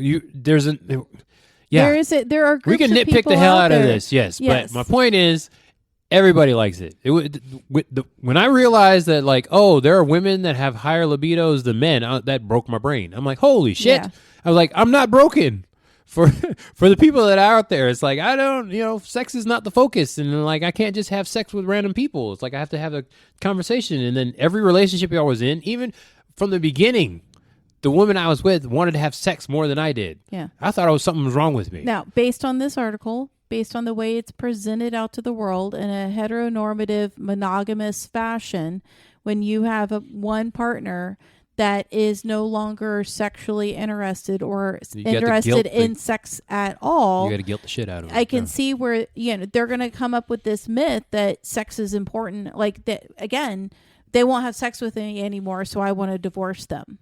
Speaker 3: groups we can
Speaker 2: of
Speaker 3: nitpick
Speaker 2: people
Speaker 3: the hell out of
Speaker 2: there.
Speaker 3: this. Yes. But my point is, everybody likes it. When I realized that, like, oh, there are women that have higher libidos than men, that broke my brain. I'm like, holy shit.
Speaker 2: Yeah.
Speaker 3: I was like, I'm not broken. For the people that are out there, it's like, I don't, sex is not the focus. And like, I can't just have sex with random people. It's like, I have to have a conversation. And then every relationship I was in, even from the beginning, the woman I was with wanted to have sex more than I did.
Speaker 2: Yeah.
Speaker 3: I thought something was wrong with me.
Speaker 2: Now, based on this article, based on the way it's presented out to the world in a heteronormative, monogamous fashion, when you have one partner that is no longer sexually interested or interested in sex at all,
Speaker 3: you got to guilt the shit out of them.
Speaker 2: I can see where they're going to come up with this myth that sex is important. Like, that again, they won't have sex with me anymore, so I want to divorce them.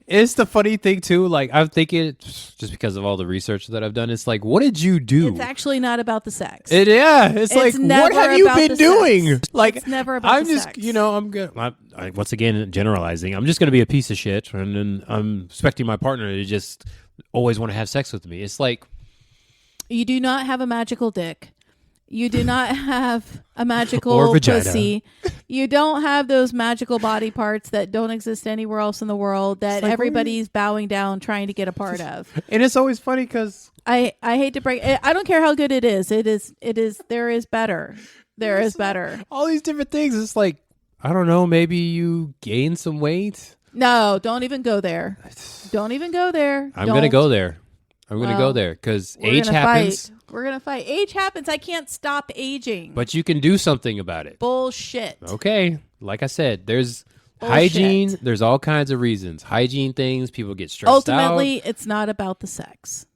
Speaker 3: It's the funny thing too. Like, I'm thinking, just because of all the research that I've done, it's like, what did you do?
Speaker 2: It's actually not about the sex.
Speaker 3: It's like, what have you been doing?
Speaker 2: Sex.
Speaker 3: Like,
Speaker 2: it's never about
Speaker 3: I'm
Speaker 2: the
Speaker 3: just,
Speaker 2: sex.
Speaker 3: I'm good. Once again, generalizing, I'm just going to be a piece of shit, and then I'm expecting my partner to just always want to have sex with me. It's like,
Speaker 2: you do not have a magical dick. You do not have a magical pussy. You don't have those magical body parts that don't exist anywhere else in the world that like, everybody's bowing down trying to get a part of.
Speaker 3: And it's always funny because
Speaker 2: I hate to break it. I don't care how good it is. It is. There is better. There is better.
Speaker 3: All these different things. It's like, I don't know. Maybe you gain some weight.
Speaker 2: No, don't even go there. Don't even go there.
Speaker 3: I'm going to go there. I'm going to go there because age happens.
Speaker 2: We're going to fight. Age happens. I can't stop aging.
Speaker 3: But you can do something about it.
Speaker 2: Bullshit.
Speaker 3: Okay. Like I said, there's
Speaker 2: Bullshit.
Speaker 3: Hygiene. There's all kinds of reasons. Hygiene things. People get stressed
Speaker 2: Ultimately,
Speaker 3: out.
Speaker 2: it's not about the sex.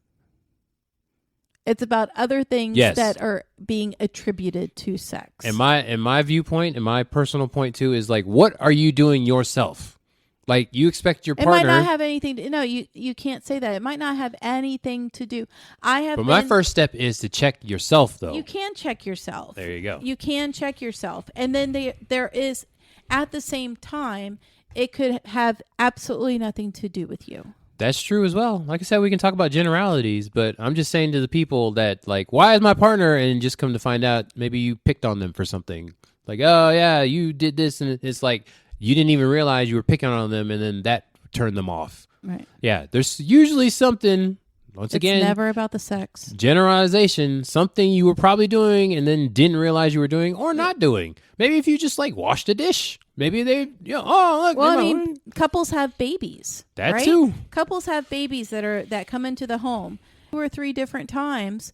Speaker 2: It's about other things that are being attributed to sex.
Speaker 3: And my viewpoint and my personal point too is like, what are you doing yourself? Like, you expect your
Speaker 2: It
Speaker 3: partner...
Speaker 2: might not have anything to... No, you can't say that. It might not have anything to do...
Speaker 3: But my first step is to check yourself, though.
Speaker 2: You can check yourself.
Speaker 3: There you go.
Speaker 2: You can check yourself. And then there is, at the same time, it could have absolutely nothing to do with you.
Speaker 3: That's true as well. Like I said, we can talk about generalities, but I'm just saying to the people that, like, why is my partner? And just come to find out, maybe you picked on them for something. Like, oh, yeah, you did this. And it's like... You didn't even realize you were picking on them, and then that turned them off.
Speaker 2: Right.
Speaker 3: Yeah, there's usually something, again...
Speaker 2: It's never about the sex.
Speaker 3: Generalization, something you were probably doing and then didn't realize you were doing or not doing. Maybe if you just, like, washed a dish. Maybe they, look.
Speaker 2: Well, I mean, couples have babies.
Speaker 3: That
Speaker 2: right?
Speaker 3: too.
Speaker 2: Couples have babies that come into the home 2 or 3 different times.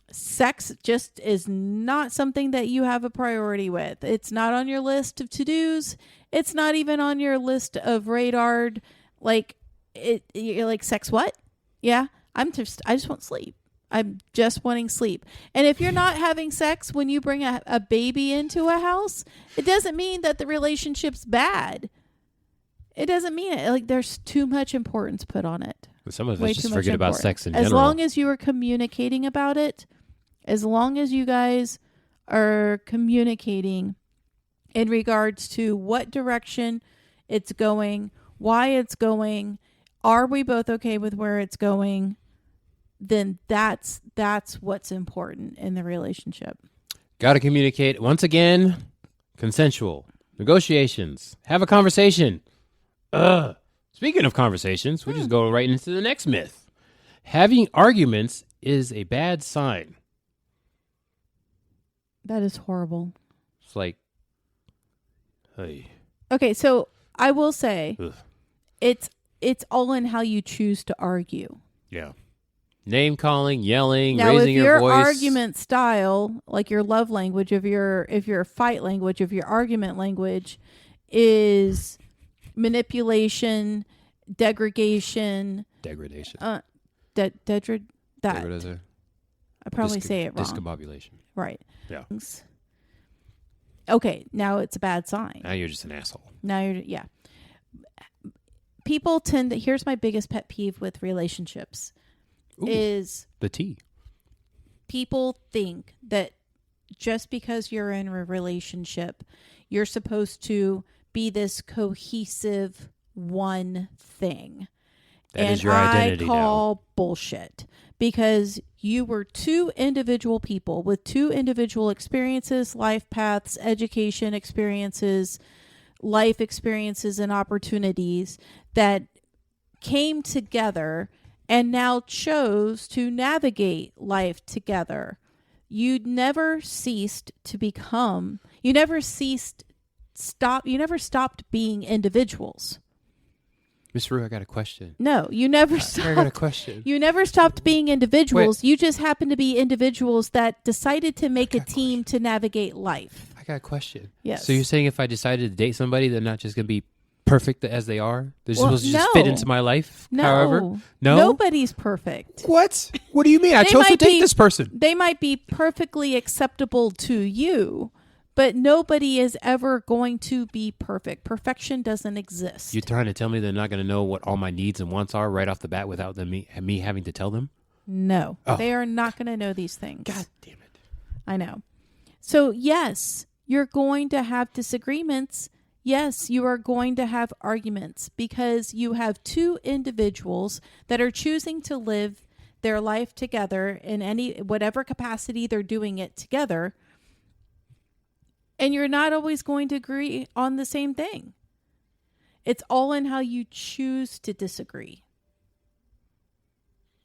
Speaker 2: Sex just is not something that you have a priority with. It's not on your list of to-dos. It's not even on your list of radar. Like, you're like, sex what? Yeah, I just want sleep. I'm just wanting sleep. And if you're not having sex when you bring a baby into a house, it doesn't mean that the relationship's bad. It doesn't mean it. Like, there's too much importance put on it.
Speaker 3: Some of us just forget about sex in
Speaker 2: general. As long as you are communicating about it, as long as you guys are communicating in regards to what direction it's going, why it's going, are we both okay with where it's going, then that's what's important in the relationship.
Speaker 3: Got to communicate. Once again, consensual. Negotiations. Have a conversation. Speaking of conversations, we're just going right into the next myth. Having arguments is a bad sign.
Speaker 2: That is horrible.
Speaker 3: It's like, hey.
Speaker 2: Okay, so I will say,
Speaker 3: Ugh.
Speaker 2: it's all in how you choose to argue.
Speaker 3: Yeah. Name calling, yelling,
Speaker 2: now,
Speaker 3: raising your voice.
Speaker 2: Now, if your argument style, like your love language, if your fight language, if your argument language is manipulation, degradation. I probably say it wrong.
Speaker 3: Discombobulation.
Speaker 2: Right.
Speaker 3: Yeah.
Speaker 2: Okay, now it's a bad sign.
Speaker 3: Now you're just an asshole.
Speaker 2: Yeah. People tend to, here's my biggest pet peeve with relationships. Is
Speaker 3: the tea.
Speaker 2: People think that just because you're in a relationship, you're supposed to be this cohesive one thing.
Speaker 3: That is your identity now.
Speaker 2: I call bullshit, because you were 2 individual people with 2 individual experiences, life paths, education experiences, life experiences and opportunities that came together and now chose to navigate life together. You never stopped being individuals.
Speaker 3: Miss Rue, I got a question.
Speaker 2: No, you never stopped.
Speaker 3: I got a question.
Speaker 2: You never stopped being individuals. Wait. You just happened to be individuals that decided to make a team to navigate life.
Speaker 3: I got a question.
Speaker 2: Yes.
Speaker 3: So you're saying if I decided to date somebody, they're not just going to be perfect as they are? They're supposed to just fit into my life?
Speaker 2: No.
Speaker 3: However? No?
Speaker 2: Nobody's perfect.
Speaker 3: What? What do you mean? I chose to date this person.
Speaker 2: They might be perfectly acceptable to you, but nobody is ever going to be perfect. Perfection doesn't exist.
Speaker 3: You're trying to tell me they're not going to know what all my needs and wants are right off the bat without me having to tell them?
Speaker 2: No. Oh. They are not going to know these things.
Speaker 3: God damn it.
Speaker 2: I know. So, yes, you're going to have disagreements. Yes, you are going to have arguments, because you have 2 individuals that are choosing to live their life together in whatever capacity they're doing it together. And you're not always going to agree on the same thing. It's all in how you choose to disagree.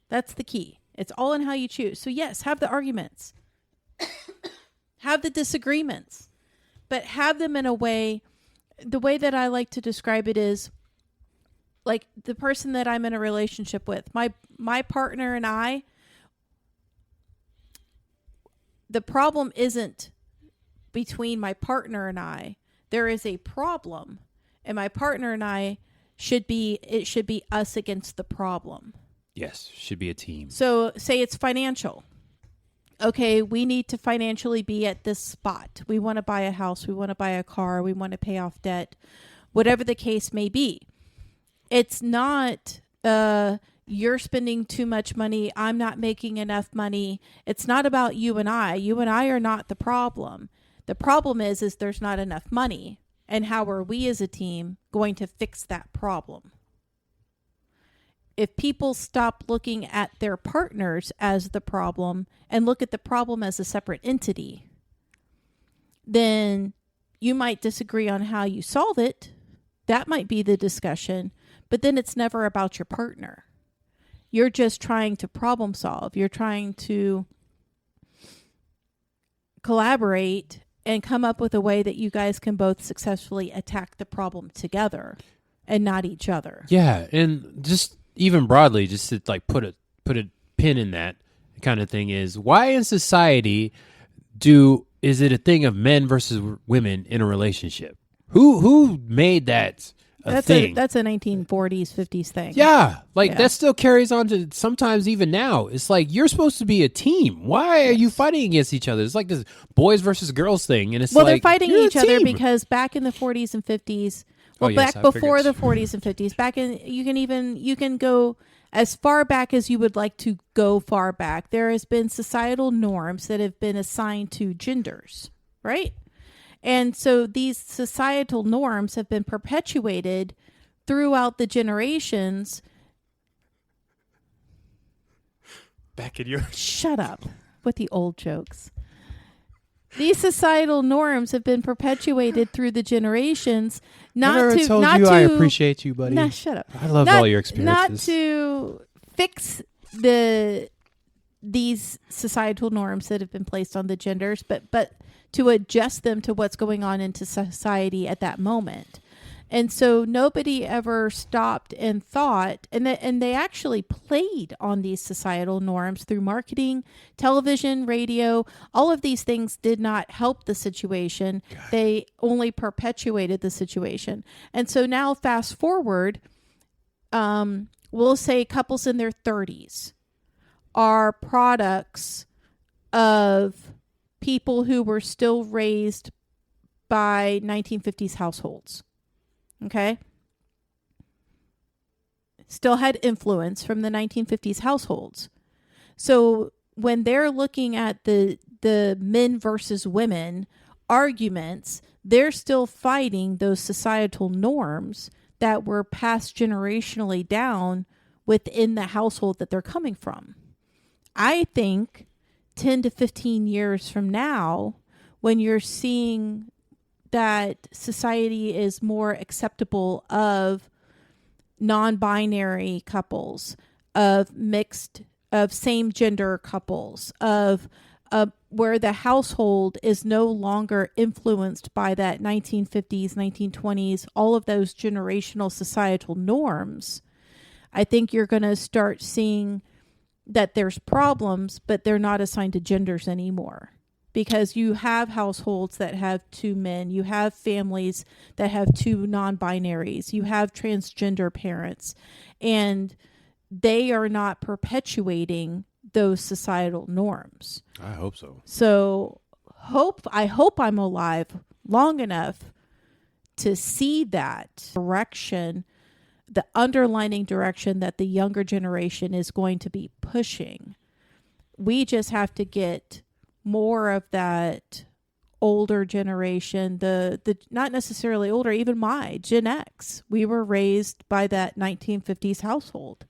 Speaker 2: That's the key. It's all in how you choose. So yes, have the arguments. Have the disagreements. But have them in a way, the way that I like to describe it is, like the person that I'm in a relationship with, my partner and I, the problem isn't between my partner and I. There is a problem, and my partner and I should be us against the problem.
Speaker 3: Yes, should be a team.
Speaker 2: So say it's financial. Okay, we need to financially be at this spot. We want to buy a house. We want to buy a car. We want to pay off debt. whatever the case may be. It's not you're spending too much money, I'm not making enough money. It's not about you and I. You and I are not the problem. The problem is there's not enough money. And how are we as a team going to fix that problem? If people stop looking at their partners as the problem and look at the problem as a separate entity, then you might disagree on how you solve it. That might be the discussion, but then it's never about your partner. You're just trying to problem solve. You're trying to collaborate and come up with a way that you guys can both successfully attack the problem together and not each other.
Speaker 3: Yeah, and just even broadly, just to like put a pin in that kind of thing is, why in society is it a thing of men versus women in a relationship? Who made that thing?
Speaker 2: That's a 1940s, 50s thing.
Speaker 3: Yeah, that still carries on to sometimes even now. It's like, you're supposed to be a team. Why are you fighting against each other? It's like this boys versus girls thing, and it's
Speaker 2: they're fighting each other because back in the 40s and 50s, before the 40s and 50s, you can go as far back as you would like to go far back. There has been societal norms that have been assigned to genders, right? And so these societal norms have been perpetuated throughout the generations.
Speaker 3: Back in your...
Speaker 2: Shut up with the old jokes. These societal norms have been perpetuated through the generations.
Speaker 3: I appreciate you, buddy.
Speaker 2: Nah, shut up.
Speaker 3: I love all your experiences.
Speaker 2: Not to fix these societal norms that have been placed on the genders, but to adjust them to what's going on into society at that moment. And so nobody ever stopped and thought, and they actually played on these societal norms through marketing, television, radio. All of these things did not help the situation. God. They only perpetuated the situation. And so now fast forward, we'll say couples in their 30s are products of people who were still raised by 1950s households. Okay? Still had influence from the 1950s households. So when they're looking at the men versus women arguments, they're still fighting those societal norms that were passed generationally down within the household that they're coming from. I think 10 to 15 years from now, when you're seeing that society is more acceptable of non-binary couples, of same gender couples, of where the household is no longer influenced by that 1950s, 1920s, all of those generational societal norms, I think you're going to start seeing that there's problems, but they're not assigned to genders anymore. Because you have households that have two men, you have families that have two non-binaries, you have transgender parents, and they are not perpetuating those societal norms.
Speaker 3: I hope so.
Speaker 2: So I hope I'm alive long enough to see that direction, the underlining direction that the younger generation is going to be pushing. We just have to get more of that older generation, the not necessarily older, even my Gen X. We were raised by that 1950s household.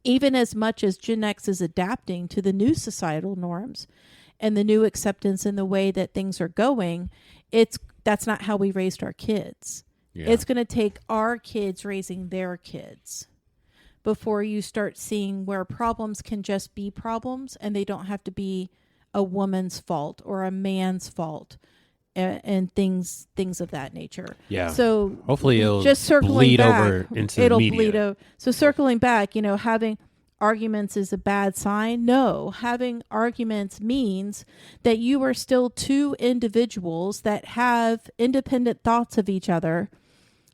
Speaker 2: Even as much as Gen X is adapting to the new societal norms and the new acceptance in the way that things are going, that's not how we raised our kids. Yeah. It's going to take our kids raising their kids before you start seeing where problems can just be problems and they don't have to be a woman's fault or a man's fault and things of that nature.
Speaker 3: Yeah.
Speaker 2: So
Speaker 3: hopefully it'll
Speaker 2: just
Speaker 3: bleed
Speaker 2: back,
Speaker 3: over into the media.
Speaker 2: So circling back, having arguments is a bad sign. No, having arguments means that you are still two individuals that have independent thoughts of each other.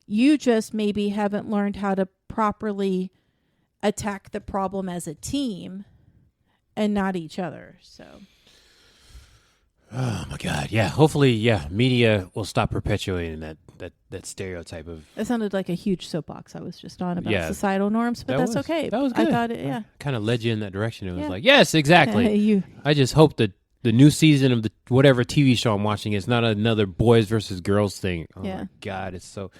Speaker 2: You just maybe haven't learned how to properly attack the problem as a team and not each other. So
Speaker 3: Oh my God! Yeah, hopefully, media will stop perpetuating that stereotype of.
Speaker 2: It sounded like a huge soapbox I was just on about
Speaker 3: Yeah.
Speaker 2: societal norms, but that's okay.
Speaker 3: That was good.
Speaker 2: I thought it,
Speaker 3: Kind of led you in that direction. It was
Speaker 2: Yeah.
Speaker 3: like, yes, exactly. I just hope that the new season of the whatever TV show I'm watching is not another boys versus girls thing. Oh my God, it's so.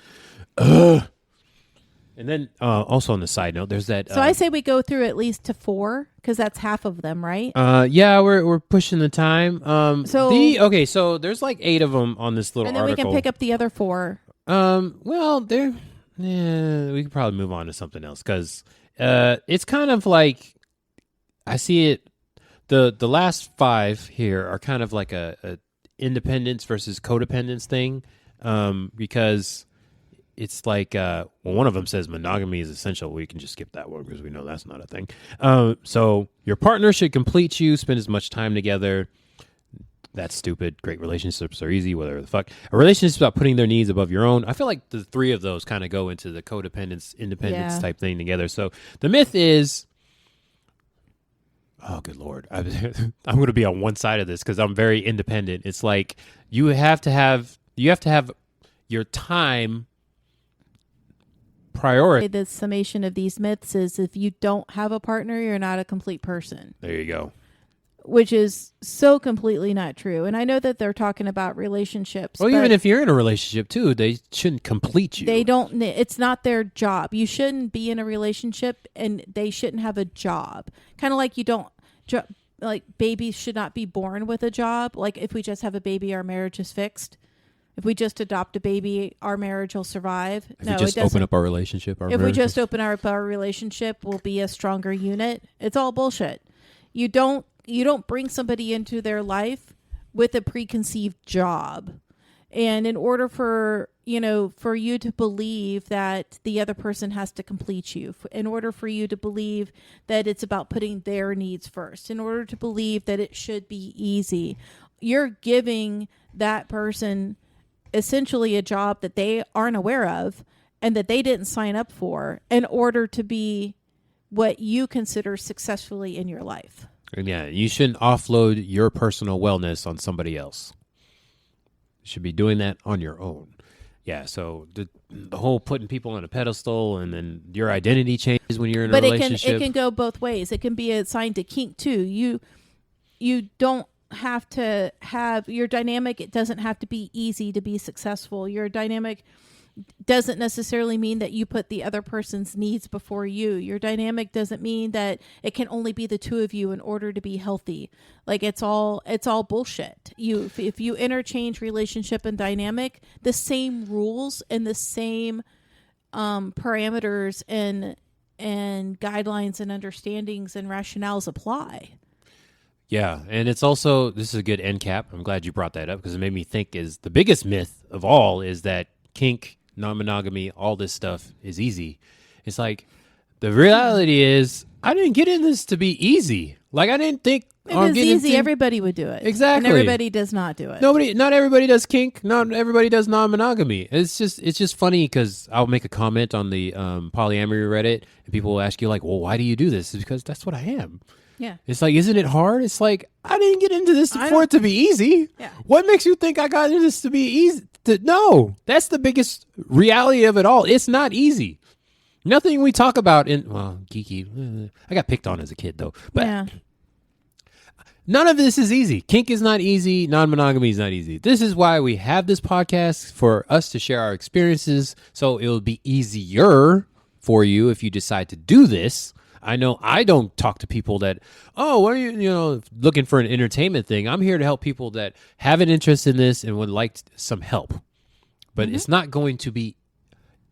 Speaker 3: And then also on the side note, there's that.
Speaker 2: So I say we go through at least to 4 because that's half of them, right?
Speaker 3: Yeah, we're pushing the time. So there's like 8 of them on this little
Speaker 2: and then
Speaker 3: article.
Speaker 2: we can pick up the other 4.
Speaker 3: Well, we could probably move on to something else because it's kind of like I see it. The last 5 here are kind of like a independence versus codependence thing, because it's like one of them says monogamy is essential. We can just skip that one because we know that's not a thing. So your partner should complete you, spend as much time together. That's stupid. Great relationships are easy, whatever the fuck. A relationship is about putting their needs above your own. I feel like the 3 of those kind of go into the codependence, independence type thing together. So the myth is, oh, good Lord. I'm going to be on one side of this because I'm very independent. It's like you have to have your time priority.
Speaker 2: The summation of these myths is if you don't have a partner, you're not a complete person.
Speaker 3: There you go.
Speaker 2: Which is so completely not true. And I know that they're talking about relationships.
Speaker 3: Well, even if you're in a relationship too, they shouldn't complete you.
Speaker 2: They don't. It's not their job. You shouldn't be in a relationship and they shouldn't have a job. Kind of like you don't, like babies should not be born with a job. Like if we just have a baby, our marriage is fixed. If we just adopt a baby, our marriage will survive.
Speaker 3: If we just open up our relationship,
Speaker 2: we just open up our relationship, we'll be a stronger unit. It's all bullshit. You don't bring somebody into their life with a preconceived job. And in order for you to believe that the other person has to complete you, in order for you to believe that it's about putting their needs first, in order to believe that it should be easy, you're giving that person essentially a job that they aren't aware of and that they didn't sign up for in order to be what you consider successfully in your life.
Speaker 3: And yeah, you shouldn't offload your personal wellness on somebody else. You should be doing that on your own. Yeah, so the whole putting people on a pedestal and then your identity changes when you're in a relationship.
Speaker 2: But it can go both ways. It can be assigned to kink too. You don't have to have your dynamic. It doesn't have to be easy to be successful. Your dynamic doesn't necessarily mean that you put the other person's needs before you. Your dynamic doesn't mean that it can only be the 2 of you in order to be healthy. Like it's all bullshit. If you interchange relationship and dynamic, the same rules and the same parameters and guidelines and understandings and rationales apply.
Speaker 3: Yeah, and it's also, this is a good end cap. I'm glad you brought that up because it made me think is the biggest myth of all is that kink, non-monogamy, all this stuff is easy. It's like, the reality is, I didn't get in this to be easy. Like, I didn't think
Speaker 2: if it's easy, everybody would do it.
Speaker 3: Exactly.
Speaker 2: And everybody does not do it.
Speaker 3: Not everybody does kink. Not everybody does non-monogamy. It's just funny because I'll make a comment on the polyamory Reddit and people will ask you like, well, why do you do this? It's because that's what I am.
Speaker 2: Yeah.
Speaker 3: It's like, isn't it hard? It's like, I didn't get into this for it to be easy.
Speaker 2: Yeah.
Speaker 3: What makes you think I got into this to be easy? No, that's the biggest reality of it all. It's not easy. Nothing we talk about geeky. I got picked on as a kid though, but none of this is easy. Kink is not easy. Non-monogamy is not easy. This is why we have this podcast, for us to share our experiences. So it'll be easier for you if you decide to do this. I know I don't talk to people that, what are you looking for an entertainment thing. I'm here to help people that have an interest in this and would like some help. But it's not going to be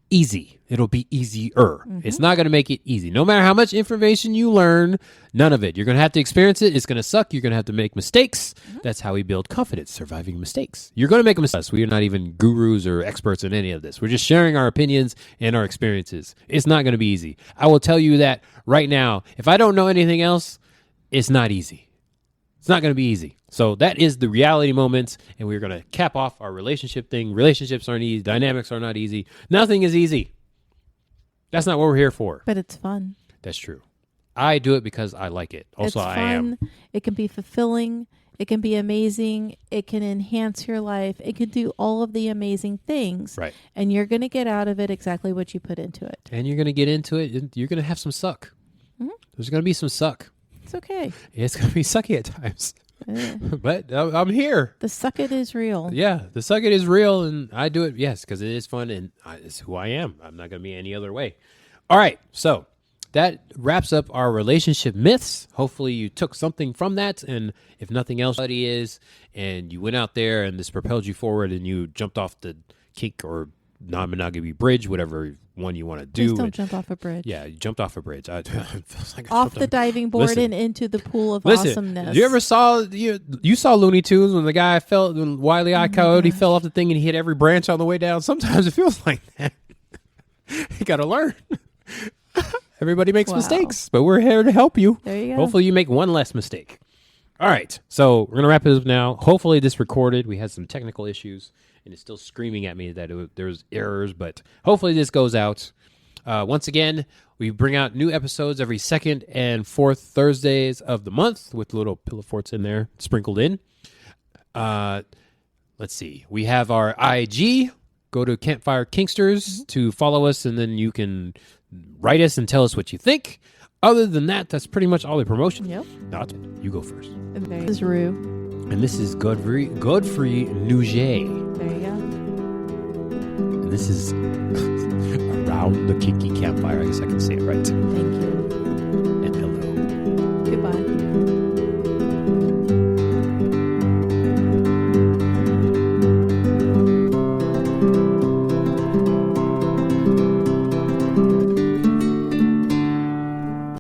Speaker 3: easy. It'll be easier. It's not going to make it easy. No matter how much information you learn, none of it. You're going to have to experience it. It's going to suck. You're going to have to make mistakes. That's how we build confidence, surviving mistakes. You're going to make a mistake. We are not even gurus or experts in any of this. We're just sharing our opinions and our experiences. It's not going to be easy. I will tell you that right now. If I don't know anything else, it's not easy. It's not going to be easy. So that is the reality moments, and we're going to cap off our relationship thing. Relationships aren't easy. Dynamics are not easy. Nothing is easy. That's not what we're here for.
Speaker 2: But it's fun.
Speaker 3: That's true. I do it because I like it. Also,
Speaker 2: it's fun.
Speaker 3: I am.
Speaker 2: It can be fulfilling. It can be amazing. It can enhance your life. It can do all of the amazing things.
Speaker 3: Right.
Speaker 2: And you're going to get out of it exactly what you put into it.
Speaker 3: And you're going to get into it. And you're going to have some suck. There's going to be some suck.
Speaker 2: It's okay.
Speaker 3: It's going to be sucky at times. But I'm here.
Speaker 2: The suck it is real.
Speaker 3: Yeah, the suck it is real, and I do it, yes, because it is fun, and it's who I am. I'm not going to be any other way. All right, so that wraps up our relationship myths. Hopefully you took something from that, and if nothing else, it is, and you went out there, and this propelled you forward, and you jumped off the kink or non-monogamy bridge, whatever one you want to do.
Speaker 2: Please don't jump off a bridge.
Speaker 3: Yeah, you jumped off a bridge. It feels like I
Speaker 2: Off
Speaker 3: jumped
Speaker 2: the diving board and into the pool of awesomeness.
Speaker 3: You ever saw you saw Looney Tunes when the guy fell, when Wile E. Coyote fell off the thing and he hit every branch on the way down? Sometimes it feels like that. You got to learn. Everybody makes mistakes, but we're here to help you.
Speaker 2: There you go.
Speaker 3: Hopefully you make one less mistake. All right, so we're going to wrap it up now. Hopefully this recorded. We had some technical issues, and it's still screaming at me that there's errors, but hopefully this goes out. Once again, we bring out new episodes every second and fourth Thursdays of the month with little pillow forts in there sprinkled in. Let's see. We have our IG. Go to Campfire Kinksters to follow us, and then you can write us and tell us what you think. Other than that, that's pretty much all the promotion.
Speaker 2: Yep.
Speaker 3: Not you go first.
Speaker 2: This is Rue.
Speaker 3: And this is Godfrey Nouget.
Speaker 2: There you go.
Speaker 3: And this is Around the Kinky Campfire. I guess I can say it right.
Speaker 2: Thank you.
Speaker 3: And hello.
Speaker 2: Goodbye.